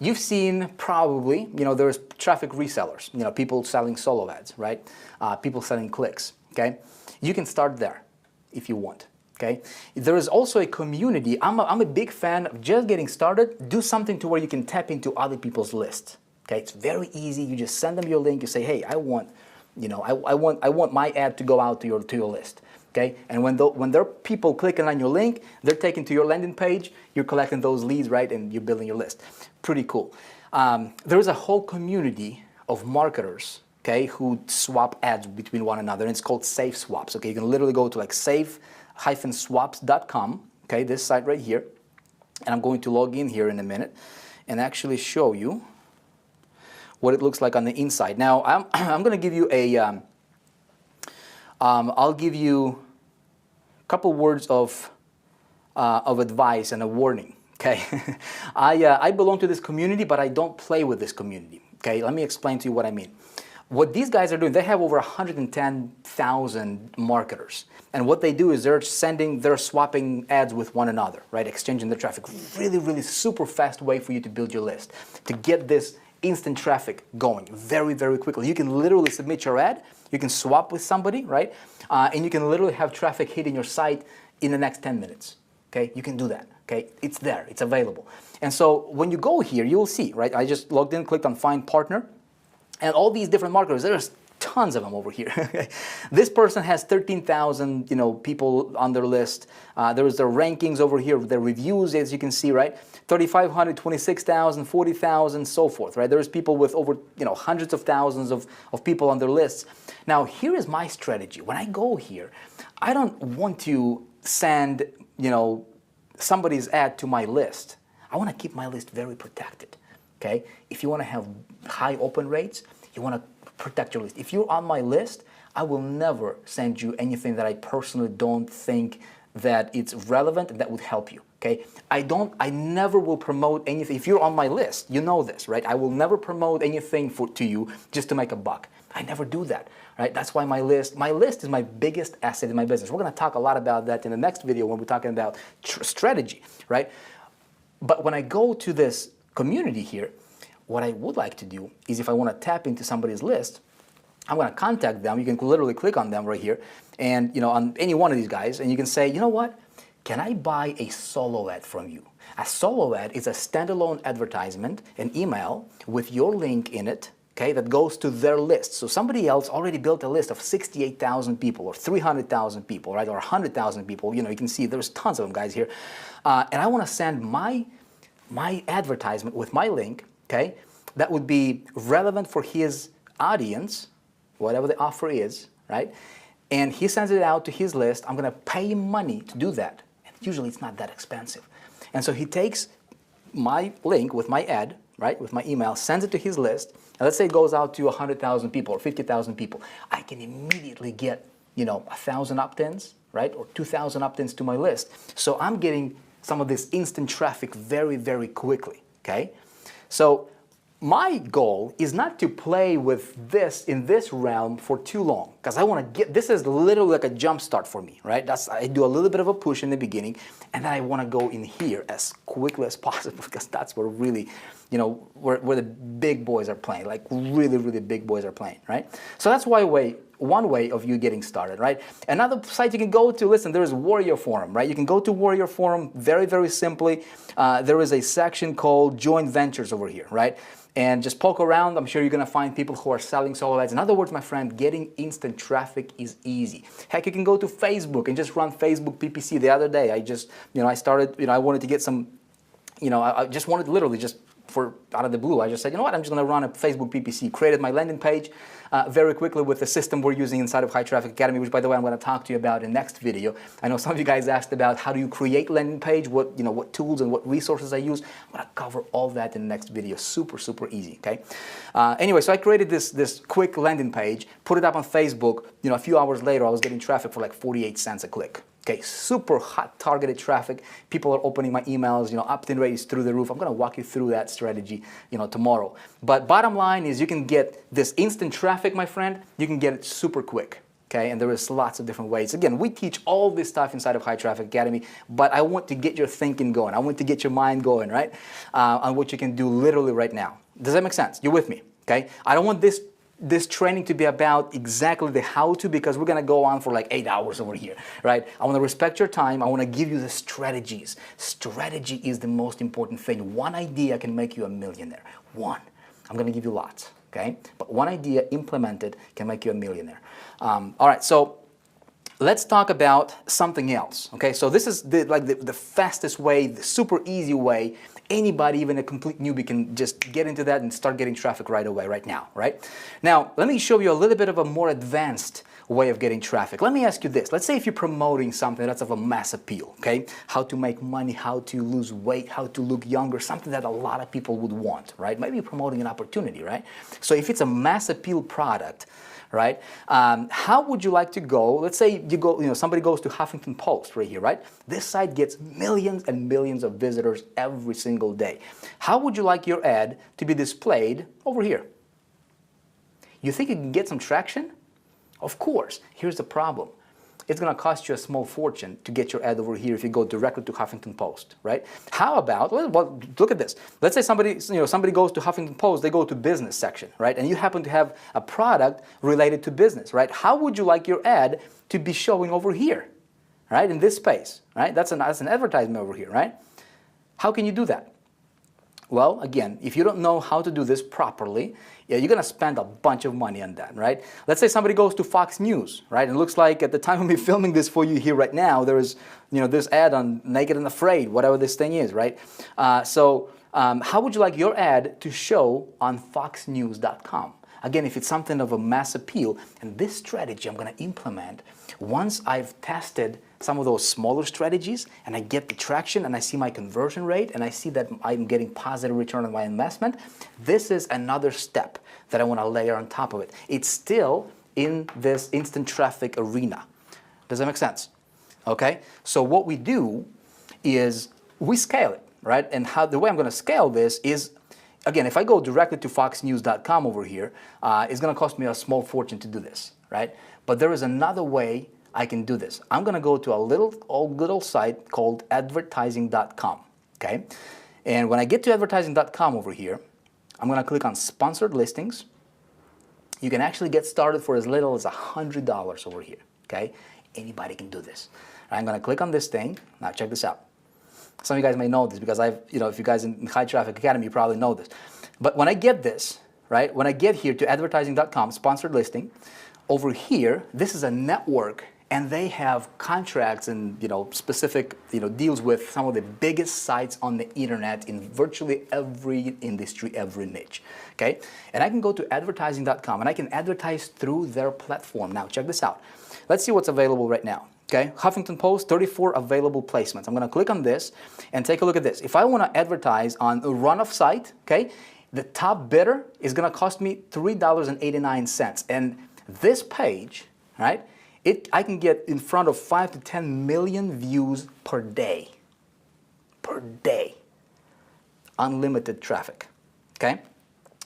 you've seen probably, there's traffic resellers, people selling solo ads, right? People selling clicks, okay? You can start there if you want, okay? There is also a community. I'm a big fan of just getting started. Do something to where you can tap into other people's lists, okay? It's very easy. You just send them your link. You say, hey, I want my ad to go out to your list, okay? And when there are people clicking on your link, they're taken to your landing page. You're collecting those leads, right? And you're building your list. Pretty cool. There is a whole community of marketers, okay, who swap ads between one another, and it's called Safe Swaps. Okay, you can literally go to like safe-swaps.com, okay, this site right here, and I'm going to log in here in a minute and actually show you what it looks like on the inside. Now, I'm going to give you I'll give you a couple words of advice and a warning. Okay, I belong to this community, but I don't play with this community. Okay, let me explain to you what I mean. What these guys are doing, they have over 110,000 marketers. And what they do is they're swapping ads with one another, right? Exchanging the traffic. Really, really super fast way for you to build your list. To get this instant traffic going very, very quickly. You can literally submit your ad, you can swap with somebody, right? And you can literally have traffic hitting your site in the next 10 minutes. Okay, you can do that. Okay, it's there, it's available. And so when you go here, you will see, right? I just logged in, clicked on Find Partner, and all these different marketers. There's tons of them over here. This person has 13,000, people on their list. There's their rankings over here, their reviews, as you can see, right? 3,500, 26,000, 40,000, so forth, right? There's people with over, hundreds of thousands of people on their lists. Now, here is my strategy. When I go here, I don't want to send, somebody's ad to my list. I want to keep my list very protected, okay? If you want to have high open rates, you want to protect your list. If you're on my list, I will never send you anything that I personally don't think that it's relevant and that would help you, okay? I never will promote anything. If you're on my list, you know this, right? I will never promote anything to you just to make a buck. I never do that, right? That's why my list is my biggest asset in my business. We're going to talk a lot about that in the next video when we're talking about strategy, right? But when I go to this community here, what I would like to do is if I want to tap into somebody's list, I'm going to contact them. You can literally click on them right here and, on any one of these guys, and you can say, you know what? Can I buy a solo ad from you? A solo ad is a standalone advertisement, an email with your link in it, okay, that goes to their list. So somebody else already built a list of 68,000 people or 300,000 people, right, or 100,000 people. You can see there's tons of them, guys, here. And I want to send my advertisement with my link, okay, that would be relevant for his audience, whatever the offer is, right? And he sends it out to his list. I'm going to pay him money to do that. And usually it's not that expensive. And so he takes my link with my ad, right, with my email, sends it to his list, and let's say it goes out to 100,000 people or 50,000 people. I can immediately get, 1,000 opt-ins, right, or 2,000 opt-ins to my list. So I'm getting some of this instant traffic very, very quickly, okay? So my goal is not to play with this in this realm for too long, because I want to this is literally like a jump start for me, right? I do a little bit of a push in the beginning, and then I want to go in here as quickly as possible, because that's where really, where the big boys are playing, like really, really big boys are playing, right? So that's one way of you getting started, right? Another site you can go to, listen, there is Warrior Forum, right? You can go to Warrior Forum very, very simply. There is a section called Joint Ventures over here, right? And just poke around. I'm sure you're going to find people who are selling solo ads. In other words, my friend, getting instant traffic is easy. Heck, you can go to Facebook and just run Facebook PPC. The other day, I started, I wanted to get some, I just wanted literally just out of the blue, I just said, you know what, I'm just going to run a Facebook PPC. Created my landing page very quickly with the system we're using inside of High Traffic Academy, which, by the way, I'm going to talk to you about in the next video. I know some of you guys asked about how do you create landing page, what tools and what resources I use. I'm going to cover all that in the next video. Super, super easy, okay? Anyway, so I created this quick landing page, put it up on Facebook. A few hours later, I was getting traffic for like 48 cents a click. Okay, super hot targeted traffic. People are opening my emails, opt-in rate is through the roof. I'm going to walk you through that strategy, tomorrow. But bottom line is you can get this instant traffic, my friend. You can get it super quick, okay? And there is lots of different ways. Again, we teach all this stuff inside of High Traffic Academy, but I want to get your thinking going. I want to get your mind going, right? On what you can do literally right now. Does that make sense? You're with me, okay? I don't want this training to be about exactly the how-to, because we're going to go on for like 8 hours over here, right? I want to respect your time. I want to give you the strategies. Strategy is the most important thing. One idea can make you a millionaire. One. I'm going to give you lots, okay? But one idea implemented can make you a millionaire. All right, so let's talk about something else, okay? So this is the fastest way, the super easy way. Anybody, even a complete newbie, can just get into that and start getting traffic right away, right now, right? Now, let me show you a little bit of a more advanced way of getting traffic. Let me ask you this. Let's say if you're promoting something that's of a mass appeal, okay? How to make money, how to lose weight, how to look younger, something that a lot of people would want, right? Maybe you're promoting an opportunity, right? So if it's a mass appeal product, right? How would you like to go? Let's say you go, somebody goes to Huffington Post right here, right? This site gets millions and millions of visitors every single day. How would you like your ad to be displayed over here? You think you can get some traction? Of course. Here's the problem. It's going to cost you a small fortune to get your ad over here if you go directly to Huffington Post, right? How about, well, look at this. Let's say somebody goes to Huffington Post, they go to business section, right? And you happen to have a product related to business, right? How would you like your ad to be showing over here, right? In this space, right? That's an advertisement over here, right? How can you do that? Well, again, if you don't know how to do this properly, you're going to spend a bunch of money on that, right? Let's say somebody goes to Fox News, right? And it looks like at the time of me filming this for you here right now, there is, this ad on Naked and Afraid, whatever this thing is, right? How would you like your ad to show on foxnews.com? Again, if it's something of a mass appeal, and this strategy I'm going to implement once I've tested some of those smaller strategies and I get the traction and I see my conversion rate and I see that I'm getting positive return on my investment, this is another step that I want to layer on top of it. It's still in this instant traffic arena. Does that make sense? Okay? So what we do is we scale it, right? And the way I'm going to scale this is, again, if I go directly to foxnews.com over here, it's going to cost me a small fortune to do this, right? But there is another way I can do this. I'm going to go to a good old site called advertising.com, okay? And when I get to advertising.com over here, I'm going to click on sponsored listings. You can actually get started for as little as $100 over here, okay? Anybody can do this. I'm going to click on this thing. Now check this out. Some of you guys may know this because if you guys in High Traffic Academy, you probably know this. But when I get this, right, when I get here to advertising.com, sponsored listing, over here, this is a network and they have contracts and specific deals with some of the biggest sites on the internet in virtually every industry, every niche. Okay, and I can go to advertising.com and I can advertise through their platform. Now check this out. Let's see what's available right now. Okay, Huffington Post, 34 available placements. I'm going to click on this and take a look at this. If I want to advertise on a run-off site, okay, the top bidder is going to cost me $3.89, and this page, right? I can get in front of 5 to 10 million views per day. Per day. Unlimited traffic. Okay?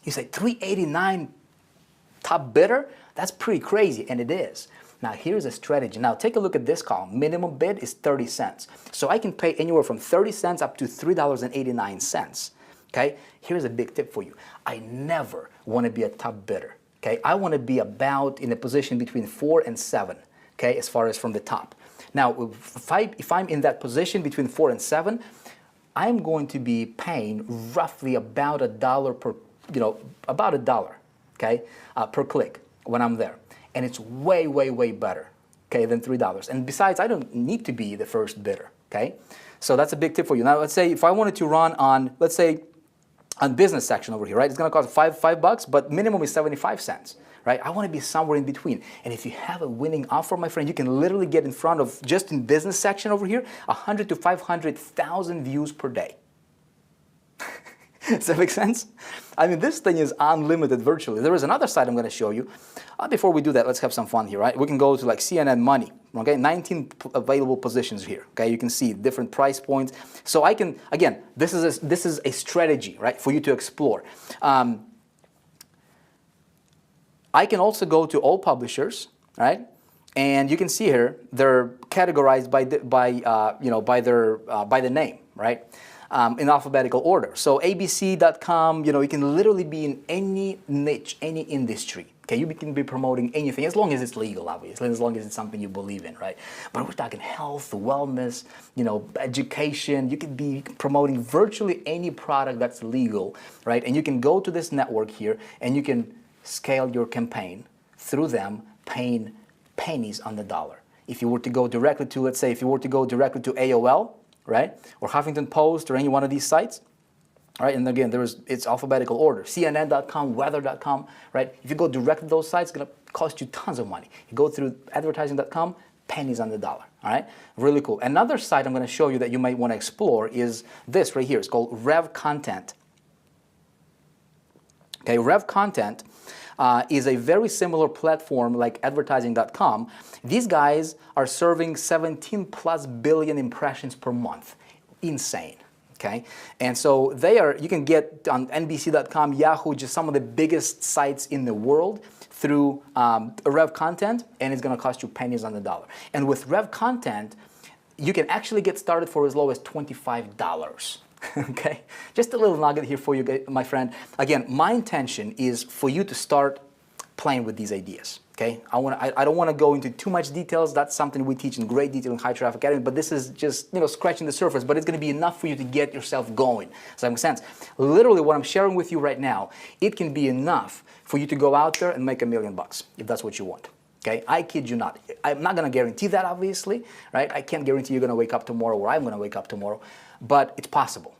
You say $3.89 top bidder? That's pretty crazy, and it is. Now here's a strategy. Now take a look at this column. Minimum bid is 30 cents. So I can pay anywhere from 30 cents up to $3.89. Okay? Here's a big tip for you. I never want to be a top bidder. Okay? I want to be about in a position between 4 and 7. Okay, as far as from the top. Now, if I'm in that position between 4 and 7, I'm going to be paying roughly about $1 per, about $1, okay, per click when I'm there, and it's way, way, way better, okay, than $3. And besides, I don't need to be the first bidder, okay. So that's a big tip for you. Now, let's say if I wanted to run on, let's say, on business section over here, right? It's going to cost $5, but minimum is 75 cents. Right? I want to be somewhere in between. And if you have a winning offer, my friend, you can literally get in front of, just in business section over here, 100 to 500,000 views per day. Does that make sense? I mean, this thing is unlimited virtually. There is another site I'm going to show you. Before we do that, let's have some fun here, right? We can go to like CNN Money, okay? 19 available positions here, okay? You can see different price points. So I can, again, this is a strategy, right, for you to explore. I can also go to all publishers, right? And you can see here they're categorized by the name, right? In alphabetical order. So abc.com, you can literally be in any niche, any industry. Okay, you can be promoting anything as long as it's legal, obviously, as long as it's something you believe in, right? But we're talking health, wellness, education. You can be promoting virtually any product that's legal, right? And you can go to this network here and you can scale your campaign through them, paying pennies on the dollar. If you were to go directly to, let's say, if you were to go directly to AOL, right, or Huffington Post or any one of these sites, right, and again, it's alphabetical order, CNN.com, weather.com, right, if you go directly to those sites, it's going to cost you tons of money. You go through advertising.com, pennies on the dollar, all right, really cool. Another site I'm going to show you that you might want to explore is this right here. It's called Rev Content. Okay, Rev Content. is a very similar platform like advertising.com. These guys are serving 17 plus billion impressions per month. Insane. Okay, and so you can get on NBC.com, Yahoo, just some of the biggest sites in the world through Rev Content, and it's going to cost you pennies on the dollar. And with Rev Content, you can actually get started for as low as $25. Okay, just a little nugget here for you, my friend. Again, my intention is for you to start playing with these ideas. Okay, I don't want to go into too much details. That's something we teach in great detail in High Traffic Academy, but this is just, scratching the surface, but it's going to be enough for you to get yourself going. Does that make sense? Literally what I'm sharing with you right now, it can be enough for you to go out there and make $1 million if that's what you want. Okay, I kid you not. I'm not going to guarantee that, obviously, right? I can't guarantee you're going to wake up tomorrow or I'm going to wake up tomorrow, but it's possible.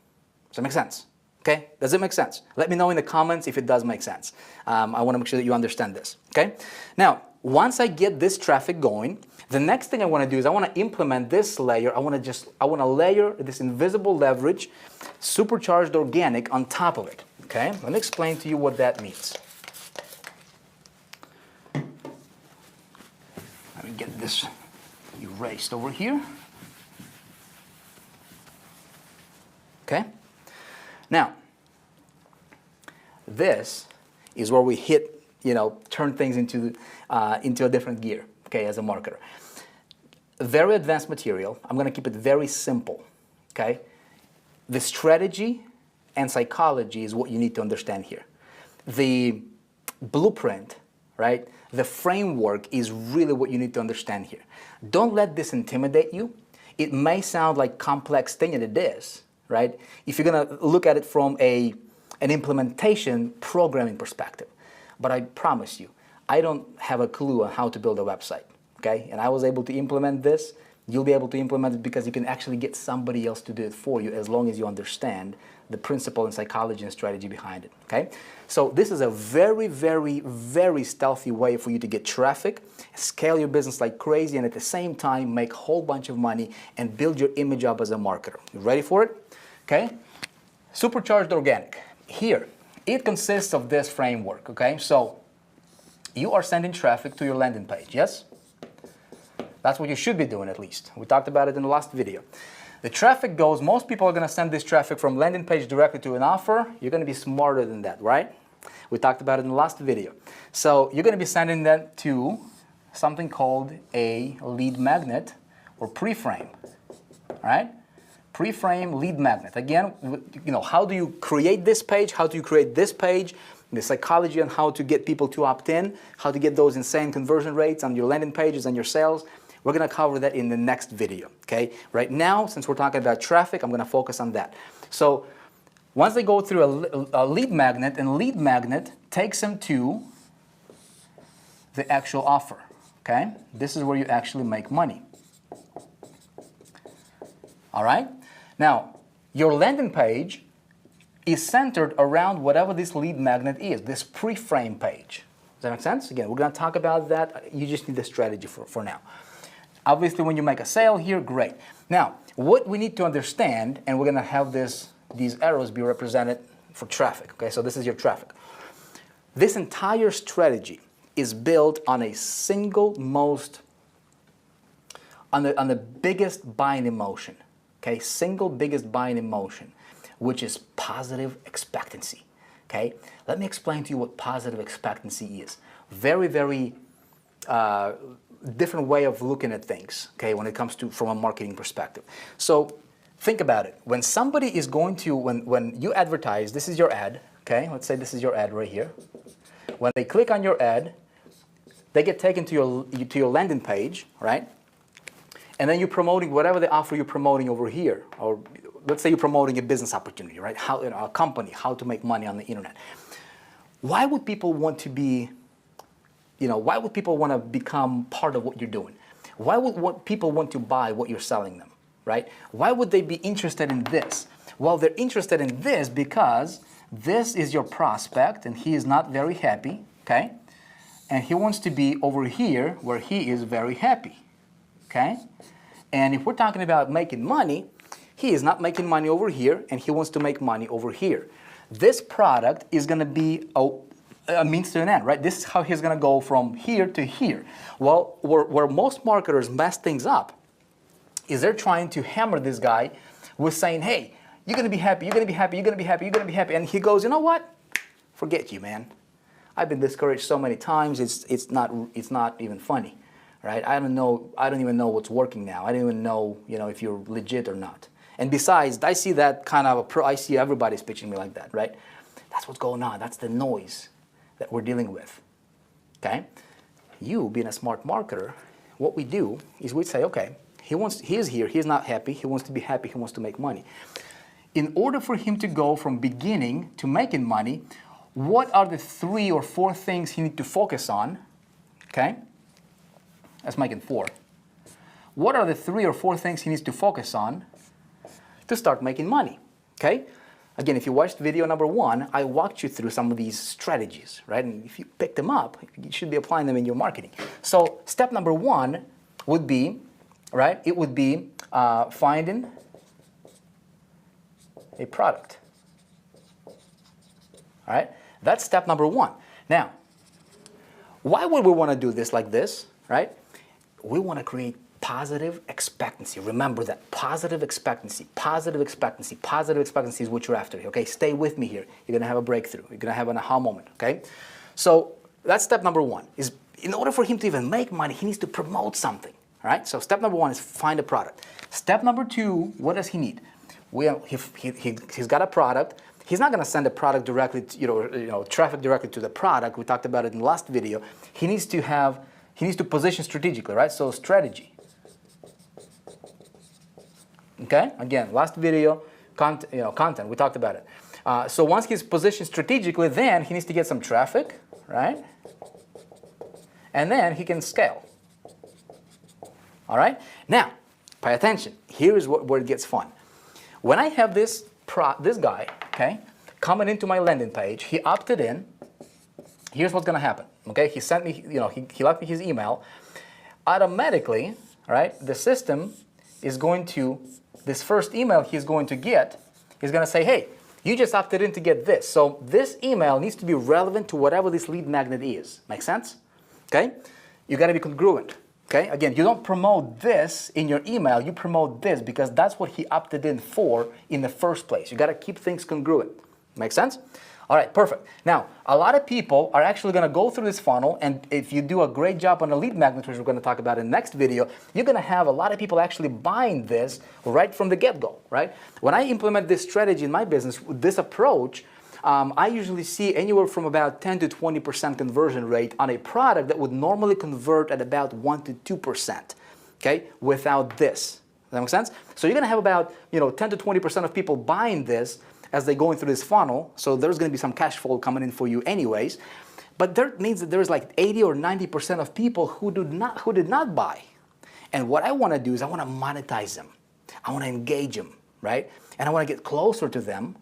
Does that make sense? Okay, does it make sense? Let me know in the comments if it does make sense. I want to make sure that you understand this. Okay, now once I get this traffic going, the next thing I want to do is I want to implement this layer. I want to layer this invisible leverage, supercharged organic on top of it. Okay, let me explain to you what that means. Let me get this erased over here. Okay. Now, this is where we hit, turn things into a different gear, okay, as a marketer. Very advanced material. I'm going to keep it very simple, okay? The strategy and psychology is what you need to understand here. The blueprint, right, the framework is really what you need to understand here. Don't let this intimidate you. It may sound like a complex thing, and it is. Right? If you're going to look at it from an implementation programming perspective. But I promise you, I don't have a clue on how to build a website. Okay? And I was able to implement this. You'll be able to implement it because you can actually get somebody else to do it for you as long as you understand the principle and psychology and strategy behind it. Okay? So this is a very, very, very stealthy way for you to get traffic, scale your business like crazy, and at the same time make a whole bunch of money and build your image up as a marketer. You ready for it? Okay? Supercharged organic. Here, it consists of this framework. Okay? So you are sending traffic to your landing page, yes? That's what you should be doing, at least. We talked about it in the last video. The traffic goes, most people are going to send this traffic from landing page directly to an offer. You're going to be smarter than that, right? We talked about it in the last video. So you're going to be sending that to something called a lead magnet or pre-frame, all right? Pre-frame lead magnet. Again, how do you create this page? How do you create this page? The psychology on how to get people to opt in, how to get those insane conversion rates on your landing pages and your sales. We're going to cover that in the next video, okay? Right now, since we're talking about traffic, I'm going to focus on that. So once they go through a lead magnet, and lead magnet takes them to the actual offer, okay? This is where you actually make money. All right? Now, your landing page is centered around whatever this lead magnet is, this pre-frame page. Does that make sense? Again, we're going to talk about that. You just need the strategy for now. Obviously, when you make a sale here, great. Now, what we need to understand, and we're going to have these arrows be represented for traffic. Okay, so this is your traffic. This entire strategy is built on a single on the biggest buying emotion. Okay, single biggest buying emotion, which is positive expectancy. Okay, let me explain to you what positive expectancy is. Very, very different way of looking at things, okay, when it comes to from a marketing perspective. So think about it. When somebody is going to, when you advertise, this is your ad, okay, let's say this is your ad right here. When they click on your ad, they get taken to your landing page, right? And then you're promoting whatever the offer you're promoting over here, or let's say you're promoting a business opportunity, right? How, a company, how to make money on the internet. Why would people want to be, why would people want to become part of what you're doing? Why would people want to buy what you're selling them, right? Why would they be interested in this? Well, they're interested in this because this is your prospect and he is not very happy, okay? And he wants to be over here where he is very happy, okay? And if we're talking about making money, he is not making money over here and he wants to make money over here. This product is going to be a means to an end, right? This is how he's going to go from here to here. Well, where most marketers mess things up is they're trying to hammer this guy with saying, hey, you're going to be happy, you're going to be happy, you're going to be happy, you're going to be happy. And he goes, you know what? Forget you, man. I've been discouraged so many times, it's not even funny, right? I don't even know what's working now. I don't even know, if you're legit or not. And besides, I see that kind of I see everybody's pitching me like that, right? That's what's going on. That's the noise that we're dealing with, okay? You, being a smart marketer, what we do is we say, okay, he is here, he's not happy, he wants to be happy, he wants to make money. In order for him to go from beginning to making money, what are the 3 or 4 things he needs to focus on, okay? Let's make it 4. What are the 3 or 4 things he needs to focus on to start making money, okay? Again, if you watched video number 1, I walked you through some of these strategies, right? And if you pick them up, you should be applying them in your marketing. So step number 1 would be, right? It would be finding a product, all right? That's step number 1. Now, why would we want to do this like this, right? We want to create positive expectancy. Remember that. Positive expectancy, positive expectancy, positive expectancy is what you're after, okay? Stay with me here. You're going to have a breakthrough. You're going to have an aha moment, okay? So that's step number 1. Is in order for him to even make money, he needs to promote something, all right? So step number 1 is find a product. Step number 2, what does he need? He's got a product. He's not going to send a product directly, traffic directly to the product. We talked about it in the last video. He needs to position strategically, right? So strategy. Okay, again, last video, content, we talked about it. So once he's positioned strategically, then he needs to get some traffic, right? And then he can scale. All right? Now, pay attention. Here is where it gets fun. When I have this guy, okay, coming into my landing page, he opted in. Here's what's going to happen, okay? He sent me, he left me his email. Automatically, right, the system is going to, this first email he's going to get, he's going to say, hey, you just opted in to get this. So this email needs to be relevant to whatever this lead magnet is. Make sense? Okay? You got to be congruent. Okay? Again, you don't promote this in your email, you promote this because that's what he opted in for in the first place. You got to keep things congruent. Make sense? All right, perfect. Now, a lot of people are actually going to go through this funnel, and if you do a great job on the lead magnet, which we're going to talk about in the next video, you're going to have a lot of people actually buying this right from the get-go, right? When I implement this strategy in my business, this approach, I usually see anywhere from about 10 to 20% conversion rate on a product that would normally convert at about 1 to 2%, okay, without this. Does that make sense? So you're going to have about 10 to 20% of people buying this as they're going through this funnel, so there's going to be some cash flow coming in for you anyways. But that means that there's like 80 or 90% of people who did not buy. And what I want to do is I want to monetize them. I want to engage them, right? And I want to get closer to them.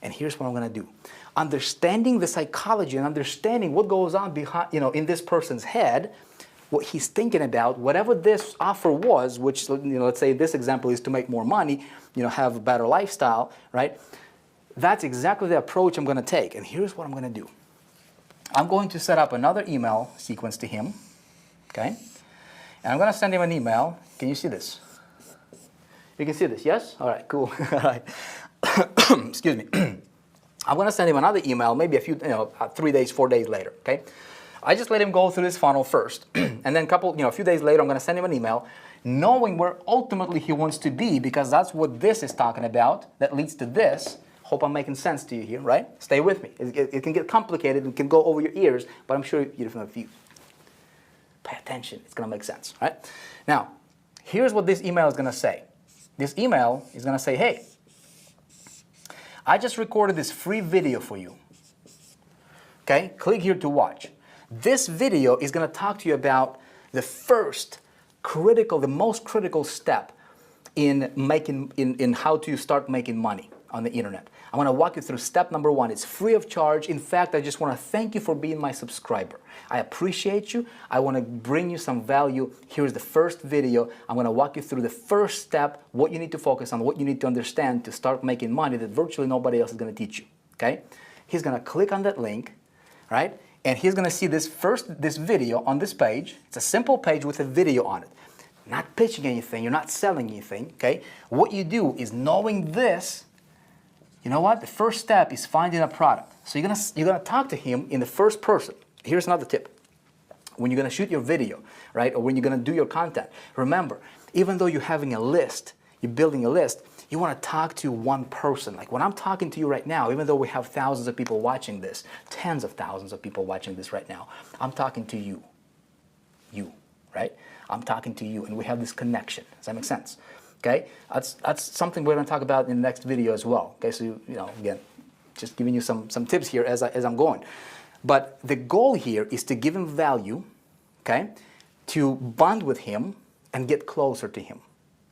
And here's what I'm going to do. Understanding the psychology and understanding what goes on behind, in this person's head, what he's thinking about, whatever this offer was, which, let's say this example is to make more money, have a better lifestyle, right? That's exactly the approach I'm going to take. And here's what I'm going to do. I'm going to set up another email sequence to him, okay? And I'm going to send him an email. Can you see this? You can see this, yes? All right, cool. All right. Excuse me. I'm going to send him another email, maybe 3 days, 4 days later, okay? I just let him go through this funnel first. And then a few days later, I'm going to send him an email knowing where ultimately he wants to be, because that's what this is talking about that leads to this. Hope I'm making sense to you here, right? Stay with me. It can get complicated. It can go over your ears, but I'm sure you're confused. Pay attention. It's going to make sense, right? Now, here's what this email is going to say. This email is going to say, hey, I just recorded this free video for you. Okay? Click here to watch. This video is going to talk to you about the most critical step in how to start making money on the internet. I want to walk you through step number 1. It's free of charge. In fact, I just want to thank you for being my subscriber. I appreciate you. I want to bring you some value. Here's the first video. I'm going to walk you through the first step, what you need to focus on, what you need to understand to start making money that virtually nobody else is going to teach you. Okay? He's going to click on that link. right? And he's gonna see this video on this page. It's a simple page with a video on it. Not pitching anything, you're not selling anything, okay? What you do is knowing this, you know what? The first step is finding a product. So you're gonna talk to him in the first person. Here's another tip. When you're gonna shoot your video, right? Or when you're gonna do your content, remember, even though you're having a list, you're building a list, you wanna talk to one person. Like when I'm talking to you right now, even though we have thousands of people watching this, tens of thousands of people watching this right now, I'm talking to you. You, right? I'm talking to you and we have this connection. Does that make sense? Okay? That's something we're gonna talk about in the next video as well. Okay, so you know, again, just giving you some tips here as I'm going. But the goal here is to give him value, okay? To bond with him and get closer to him.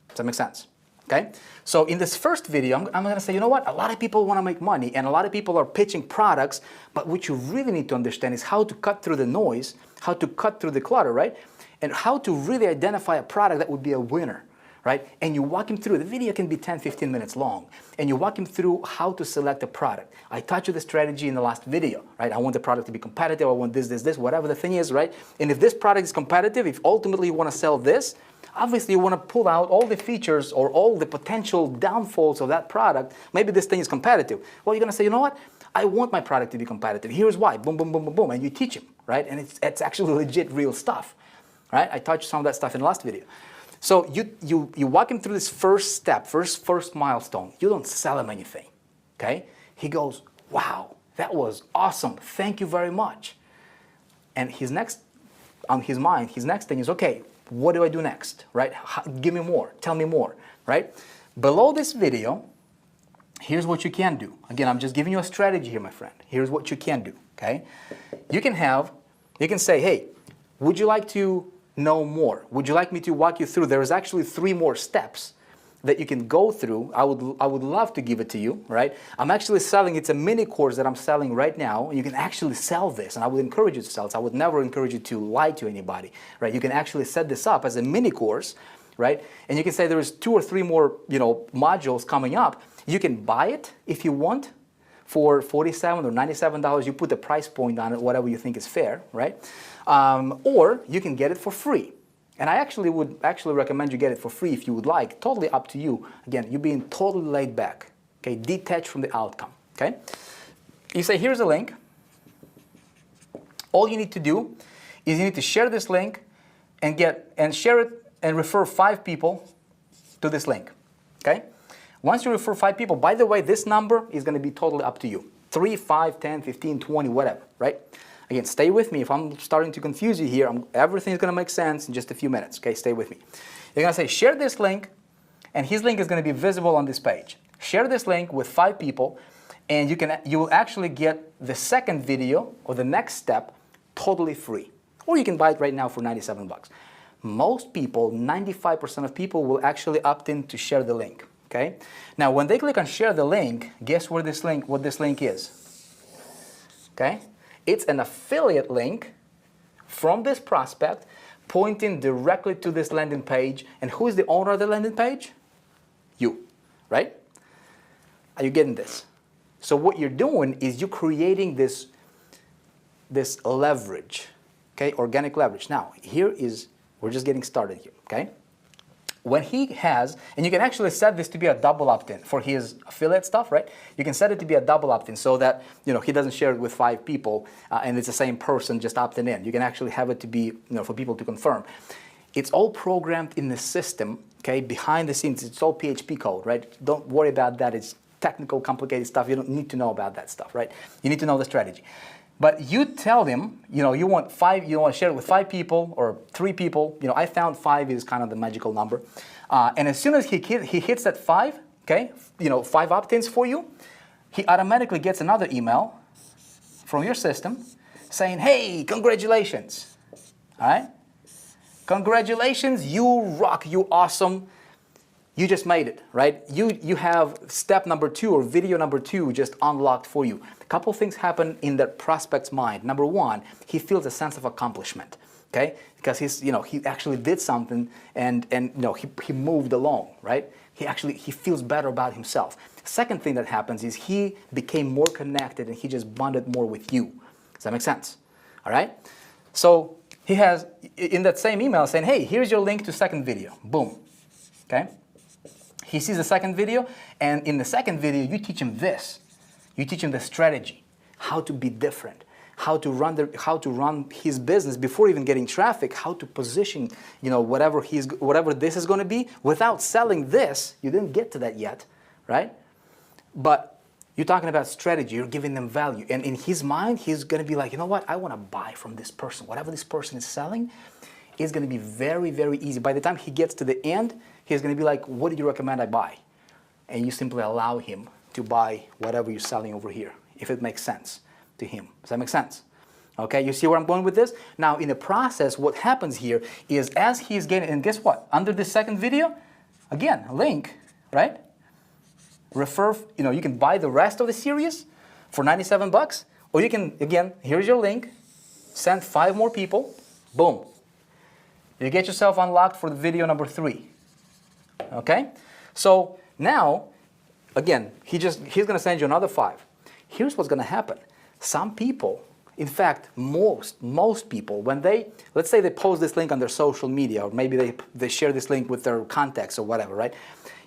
Does that make sense? Okay? So in this first video, I'm going to say, you know what? A lot of people want to make money and a lot of people are pitching products, but what you really need to understand is how to cut through the noise, how to cut through the clutter, right? And how to really identify a product that would be a winner, right? And you walk him through. The video can be 10, 15 minutes long. And you walk him through how to select a product. I taught you the strategy in the last video, right? I want the product to be competitive. I want this, whatever the thing is, right? And if this product is competitive, if ultimately you want to sell this, obviously you want to pull out all the features or all the potential downfalls of that product. Maybe this thing is competitive. Well, you're going to say, you know what? I want my product to be competitive. Here's why. Boom, boom, boom, boom, boom. And you teach him, right? And it's actually legit real stuff, right? I taught you some of that stuff in the last video. So you walk him through this first step, first milestone. You don't sell him anything, okay? He goes, wow, that was awesome. Thank you very much. And his next, on his mind, his next thing is, okay, what do I do next, right? Give me more, tell me more, right? Below this video, here's what you can do. Again, I'm just giving you a strategy here, my friend. Here's what you can do, okay? You can say, hey, would you like to know more? Would you like me to walk you through? There is actually 3 more steps that you can go through. I would love to give it to you, right? I'm actually selling, it's a mini course that I'm selling right now. You can actually sell this, and I would encourage you to sell it. I would never encourage you to lie to anybody, right? You can actually set this up as a mini course, right? And you can say there's 2 or 3 more, modules coming up. You can buy it if you want for $47 or $97. You put the price point on it, whatever you think is fair, right? Or you can get it for free. And I would recommend you get it for free if you would like. Totally up to you. Again, you're being totally laid back, okay? Detached from the outcome, okay? You say, here's a link. All you need to do is you need to share this link and share it and refer 5 people to this link, okay? Once you refer 5 people, by the way, this number is going to be totally up to you. 3, 5, 10, 15, 20, whatever, right? Again, stay with me. If I'm starting to confuse you here, everything's going to make sense in just a few minutes, okay? Stay with me. You're going to say, share this link, and his link is going to be visible on this page. Share this link with 5 people, and you will actually get the second video or the next step totally free. Or you can buy it right now for $97. Most people, 95% of people will actually opt in to share the link. Okay? Now, when they click on share the link, guess what this link is? Okay? It's an affiliate link from this prospect pointing directly to this landing page. And who is the owner of the landing page? You, right? Are you getting this? So what you're doing is you're creating this leverage, okay? Organic leverage. Now, we're just getting started here, okay? When he has, and you can actually set this to be a double opt-in for his affiliate stuff, right? You can set it to be a double opt-in so that, he doesn't share it with 5 people and it's the same person just opting in. You can actually have it to be, for people to confirm. It's all programmed in the system, okay? Behind the scenes, it's all PHP code, right? Don't worry about that. It's technical, complicated stuff. You don't need to know about that stuff, right? You need to know the strategy. But you tell them, you want to share it with 5 people or 3 people. I found 5 is kind of the magical number. And as soon as he hits that 5, okay, 5 opt-ins for you, he automatically gets another email from your system saying, hey, congratulations, all right? Congratulations, you rock, you awesome. You just made it, right? You have step number 2 or video number 2 just unlocked for you. A couple things happen in that prospect's mind. Number 1, he feels a sense of accomplishment, okay? Because he actually did something and he moved along, right? He feels better about himself. Second thing that happens is he became more connected and he just bonded more with you. Does that make sense? All right? So he has, in that same email, saying, hey, here's your link to second video. Boom. Okay? He sees the second video, and in the second video, you teach him this. You teach him the strategy, how to be different, how to run his business before even getting traffic, how to position, whatever this is going to be without selling this. You didn't get to that yet, right? But you're talking about strategy. You're giving them value, and in his mind, he's going to be like, you know what? I want to buy from this person. Whatever this person is selling is going to be very, very easy. By the time he gets to the end, he's going to be like, what do you recommend I buy? And you simply allow him to buy whatever you're selling over here, if it makes sense to him. Does that make sense? Okay, you see where I'm going with this? Now, in the process, what happens here is as he's getting, and guess what? Under this second video, again, a link, right? Refer, you can buy the rest of the series for 97 bucks, or you can, again, here's your link, send 5 more people, boom. You get yourself unlocked for the video number 3. Okay? So now, again, he's going to send you another 5. Here's what's going to happen. Some people, in fact, most people, when let's say they post this link on their social media, or maybe they share this link with their contacts or whatever, right?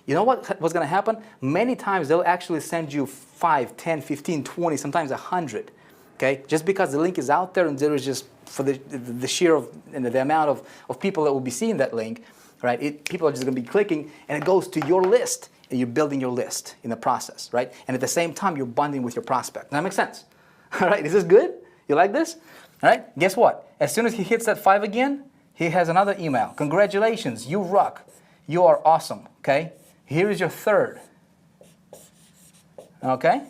You know what's going to happen? Many times they'll actually send you 5, 10, 15, 20, sometimes 100. Okay? Just because the link is out there and there is just for the sheer of and the amount of people that will be seeing that link, right? People are just going to be clicking, and it goes to your list, and you're building your list in the process, right? And at the same time, you're bonding with your prospect. Does that make sense? All right, is this good? You like this? All right, guess what? As soon as he hits that 5 again, he has another email. Congratulations, you rock. You are awesome, okay? Here is your 3rd, okay?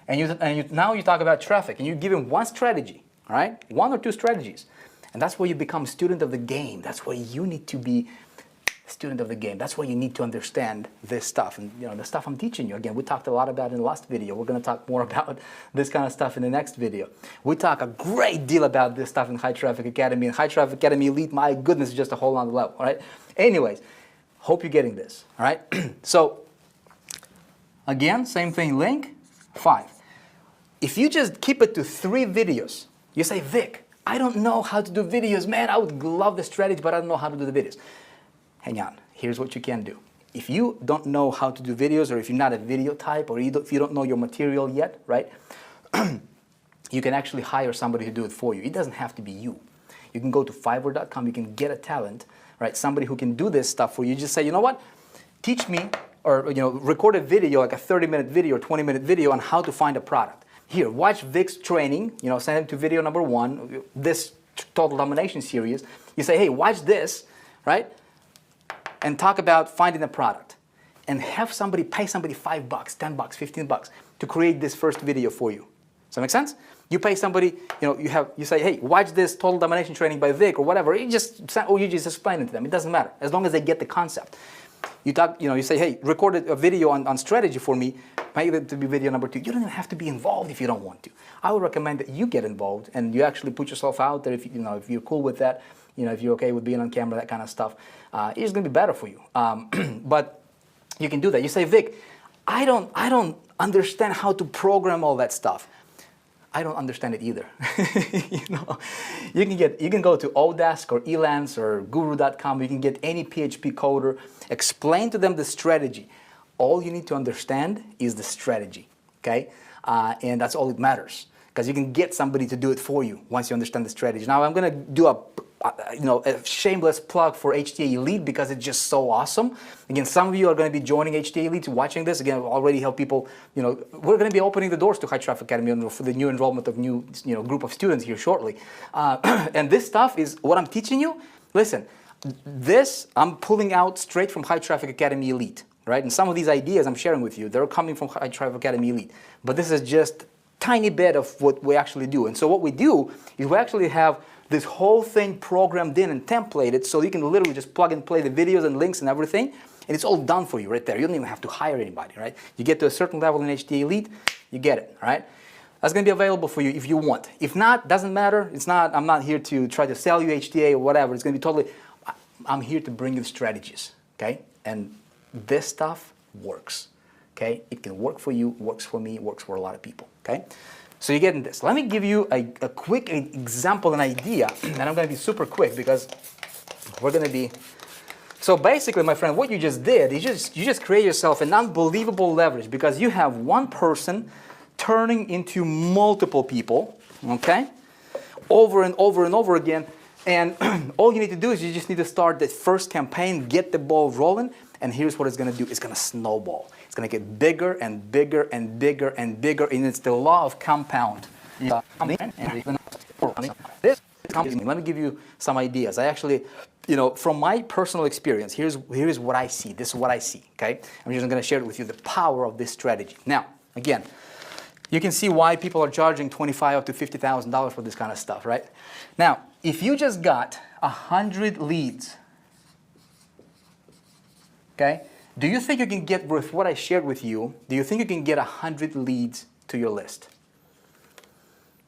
And now you talk about traffic, and you give him one strategy, all right? 1 or 2 strategies. And that's where you become student of the game. That's where you need to be student of the game. That's where you need to understand this stuff. And the stuff I'm teaching you, again, we talked a lot about in the last video. We're going to talk more about this kind of stuff in the next video. We talk a great deal about this stuff in High Traffic Academy. And High Traffic Academy Elite, my goodness, is just a whole other level, all right? Anyways, hope you're getting this, all right? So, again, same thing, link, 5. If you just keep it to 3 videos, you say, Vic, I don't know how to do videos. Man, I would love the strategy, but I don't know how to do the videos. Hang on. Here's what you can do. If you don't know how to do videos, or if you're not a video type, or if you don't know your material yet, right, you can actually hire somebody to do it for you. It doesn't have to be you. You can go to Fiverr.com. You can get a talent, right, somebody who can do this stuff for you. Just say, you know what, teach me, or record a video, like a 30-minute video or 20-minute video on how to find a product. Here, watch Vick's training, send him to video number 1, this Total Domination series. You say, hey, watch this, right? And talk about finding a product. And have somebody pay somebody $5, $10, $15 to create this first video for you. Does that make sense? You pay somebody, you say, hey, watch this Total Domination training by Vick or whatever. You just explain it to them. It doesn't matter, as long as they get the concept. You talk, you say, hey, record a video on strategy for me. Make it to be video number 2. You don't even have to be involved if you don't want to. I would recommend that you get involved and you actually put yourself out there. If you're cool with that, if you're okay with being on camera, that kind of stuff, it's going to be better for you. But you can do that. You say, Vic, I don't understand how to program all that stuff. I don't understand it either. You can go to Odesk or Elance or Guru.com. You can get any PHP coder. Explain to them the strategy. All you need to understand is the strategy, okay? And that's all that matters, because you can get somebody to do it for you once you understand the strategy. Now I'm going to do a shameless plug for HTA Elite because it's just so awesome. Again, some of you are going to be joining HTA Elite, watching this. Again, already help people. We're going to be opening the doors to High Traffic Academy for the new enrollment of new group of students here shortly. And this stuff is what I'm teaching you. Listen, this I'm pulling out straight from High Traffic Academy Elite, right? And some of these ideas I'm sharing with you, they're coming from High Traffic Academy Elite. But this is just tiny bit of what we actually do. And so what we do is we actually have this whole thing programmed in and templated, so you can literally just plug and play the videos and links and everything, and it's all done for you right there. You don't even have to hire anybody, right? You get to a certain level in HTA Elite, you get it, all right? That's going to be available for you if you want. If not, doesn't matter. It's not. I'm not here to try to sell you HTA or whatever. It's going to be totally. I'm here to bring you strategies, okay? And this stuff works, okay? It can work for you, works for me, works for a lot of people, okay? So you're getting this. Let me give you a quick example, an idea, and I'm going to be super quick because we're going to be... So basically, my friend, what you just did is you just create yourself an unbelievable leverage because you have one person turning into multiple people, okay? Over and over and over again. And all you need to do is you just need to start the first campaign, get the ball rolling, and here's what it's going to do. It's going to snowball. It's going to get bigger and bigger and bigger and bigger, and it's the law of compound. This let me give you some ideas. I actually, from my personal experience, here's what I see. This is what I see, okay? I'm just going to share it with you, the power of this strategy. Now, again, you can see why people are charging $25,000 up to $50,000 for this kind of stuff, right? Now, if you just got 100 leads, okay, do you think you can get, with what I shared with you, do you think you can get 100 leads to your list?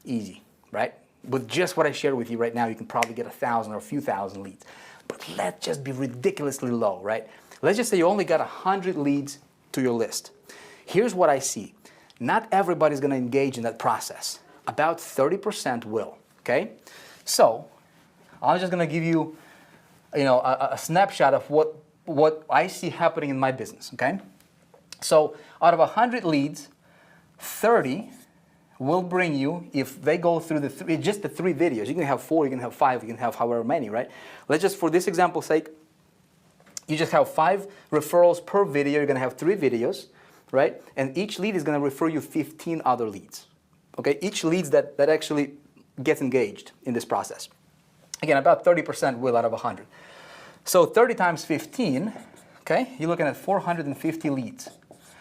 Easy, right? With just what I shared with you right now, you can probably get 1,000 or a few thousand leads. But let's just be ridiculously low, right? Let's just say you only got 100 leads to your list. Here's what I see. Not everybody's going to engage in that process. About 30% will, okay? So I'm just going to give you, a snapshot of what I see happening in my business, okay? So out of 100 leads, 30 will bring you, if they go through just the 3 videos. You can have 4, you can have 5, you can have however many, right? Let's just, for this example's sake, you just have 5 referrals per video. You're going to have 3 videos, right? And each lead is going to refer you 15 other leads, okay? Each leads that actually gets engaged in this process. Again, about 30% will out of 100. So 30 times 15, okay? You're looking at 450 leads.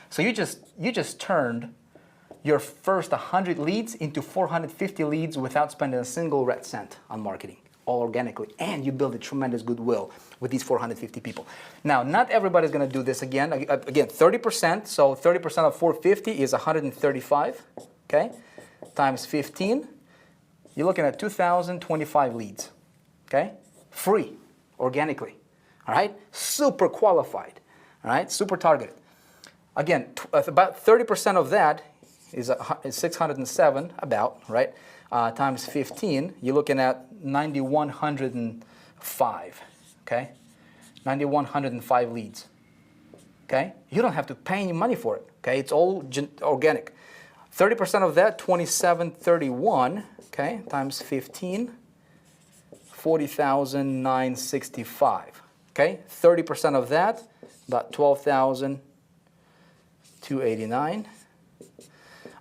So you just turned your first 100 leads into 450 leads without spending a single red cent on marketing, all organically. And you build a tremendous goodwill with these 450 people. Now, not everybody's going to do this again. Again, 30%, so 30% of 450 is 135, okay? Times 15, you're looking at 2,025 leads, okay? Free, organically, all right? Super qualified, all right? Super targeted. Again, about 30% of that is 607, about, right? Times 15, you're looking at 9,105, okay? 9,105 leads, okay? You don't have to pay any money for it, okay? It's all organic. 30% of that, 2731, okay? Times 15, 40,965, okay? 30% of that, about 12,289.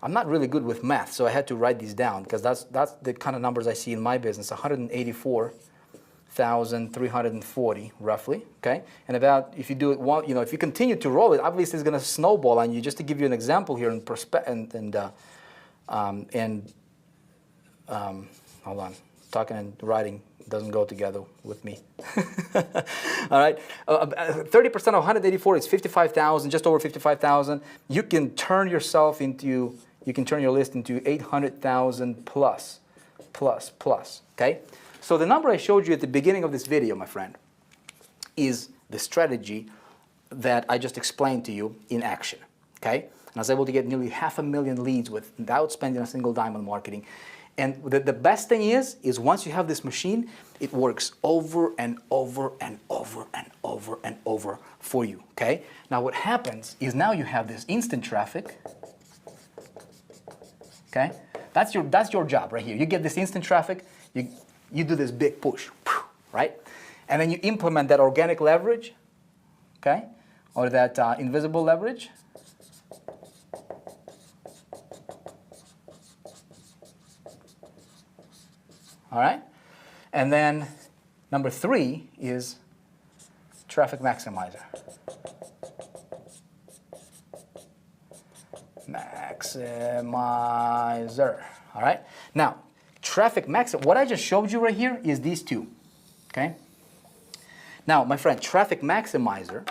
I'm not really good with math, so I had to write these down because that's the kind of numbers I see in my business. 184,340 roughly, okay? And about, if you do it one, if you continue to roll it, obviously it's going to snowball on you. Just to give you an example here in hold on, talking and writing doesn't go together with me. All right, 30% of 184 is 55,000, just over 55,000. You can turn yourself into, you can turn your list into 800,000 plus, okay? So the number I showed you at the beginning of this video, my friend, is the strategy that I just explained to you in action, okay? And I was able to get nearly 500,000 leads without spending a single dime on marketing. And the best thing is once you have this machine, it works over and over and over and over and over for you, okay? Now what happens is now you have this instant traffic, okay? That's your job right here. You get this instant traffic, you do this big push, right? And then you implement that organic leverage, okay? Or that invisible leverage. All right? And then number 3 is traffic maximizer. Maximizer. All right? Now, traffic maximizer, what I just showed you right here is these 2. Okay? Now, my friend, traffic maximizer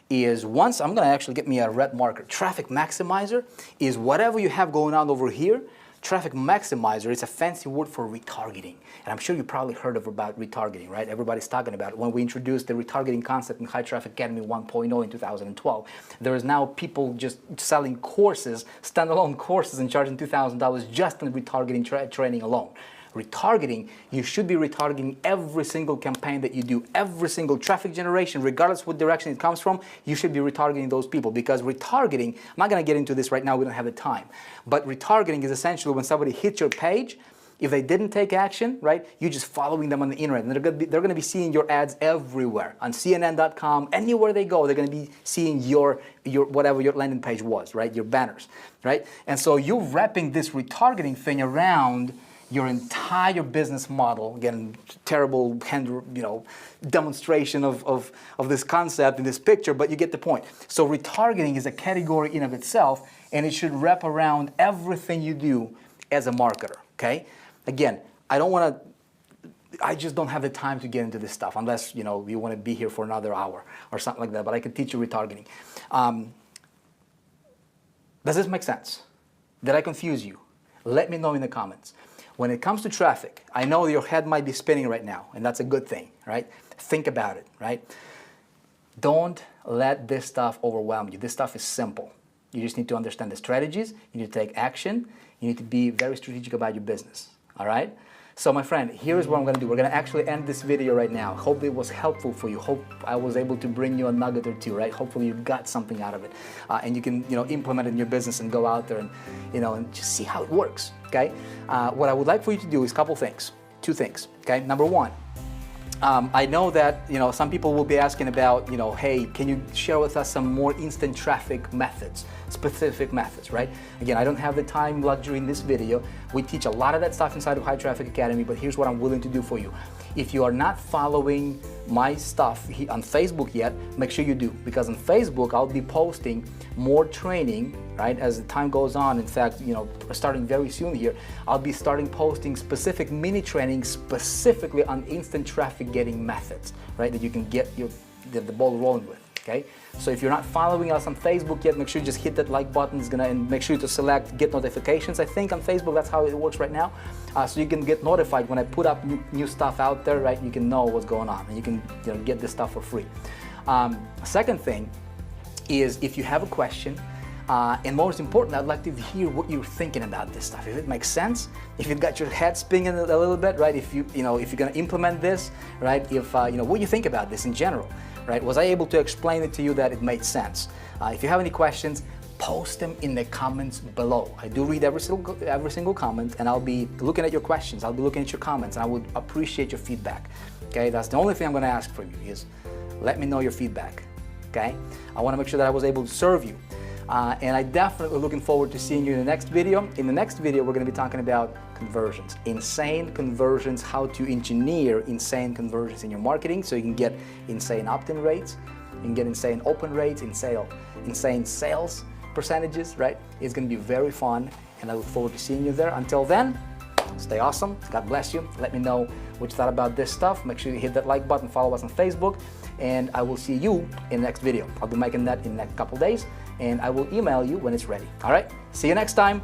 is I'm going to actually get me a red marker. Traffic maximizer is whatever you have going on over here, Traffic maximizer is a fancy word for retargeting. And I'm sure you probably heard about retargeting, right? Everybody's talking about it. When we introduced the retargeting concept in High Traffic Academy 1.0 in 2012, there is now people just selling courses, standalone courses, and charging $2,000 just on retargeting training alone. Retargeting, you should be retargeting every single campaign that you do, every single traffic generation, regardless what direction it comes from, you should be retargeting those people, because retargeting, I'm not going to get into this right now, we don't have the time, but retargeting is essentially when somebody hits your page, if they didn't take action, right, you're just following them on the internet, and they're going to be seeing your ads everywhere, on CNN.com, anywhere they go, they're going to be seeing your whatever your landing page was, right, your banners, right, and so you're wrapping this retargeting thing around your entire business model. Again, terrible demonstration of this concept in this picture, but you get the point. So retargeting is a category in of itself, and it should wrap around everything you do as a marketer, okay? Again, I just don't have the time to get into this stuff unless, you want to be here for another hour or something like that, but I can teach you retargeting. Does this make sense? Did I confuse you? Let me know in the comments. When it comes to traffic, I know your head might be spinning right now, and that's a good thing, right? Think about it, right? Don't let this stuff overwhelm you. This stuff is simple. You just need to understand the strategies, you need to take action, you need to be very strategic about your business, all right? So my friend, here's what I'm gonna do. We're gonna actually end this video right now. Hope it was helpful for you. Hope I was able to bring you a nugget or two, right? Hopefully you got something out of it. And you can, implement it in your business and go out there and, and just see how it works, okay? What I would like for you to do is a couple things, two things, okay? Number one, I know that, some people will be asking about, hey, can you share with us some more instant traffic methods, specific methods, right? Again, I don't have the time luxury in this video. We teach a lot of that stuff inside of High Traffic Academy, but here's what I'm willing to do for you. If you are not following my stuff on Facebook yet, make sure you do, because on Facebook, I'll be posting more training, right, as the time goes on. In fact, starting very soon here, I'll be posting specific mini trainings specifically on instant traffic getting methods, right, that you can get the ball rolling with, okay? So if you're not following us on Facebook yet, make sure you just hit that like button, and make sure to select get notifications. I think on Facebook, that's how it works right now. So you can get notified when I put up new stuff out there, right? You can know what's going on, and you can get this stuff for free. Second thing is, if you have a question, and most important, I'd like to hear what you're thinking about this stuff. If it makes sense, if you've got your head spinning a little bit, right? If if you're going to implement this, right? If what you think about this in general, right? Was I able to explain it to you that it made sense? If you have any questions, post them in the comments below. I do read every single comment, and I'll be looking at your questions. I'll be looking at your comments, and I would appreciate your feedback. Okay, that's the only thing I'm going to ask from you is let me know your feedback. Okay, I want to make sure that I was able to serve you. And I definitely looking forward to seeing you in the next video. In the next video, we're going to be talking about conversions, insane conversions, how to engineer insane conversions in your marketing so you can get insane opt-in rates, you can get insane open rates, insane sales percentages, right? It's going to be very fun, and I look forward to seeing you there. Until then, stay awesome. God bless you. Let me know what you thought about this stuff. Make sure you hit that like button, follow us on Facebook, and I will see you in the next video. I'll be making that in the next couple days, and I will email you when it's ready. All right? See you next time.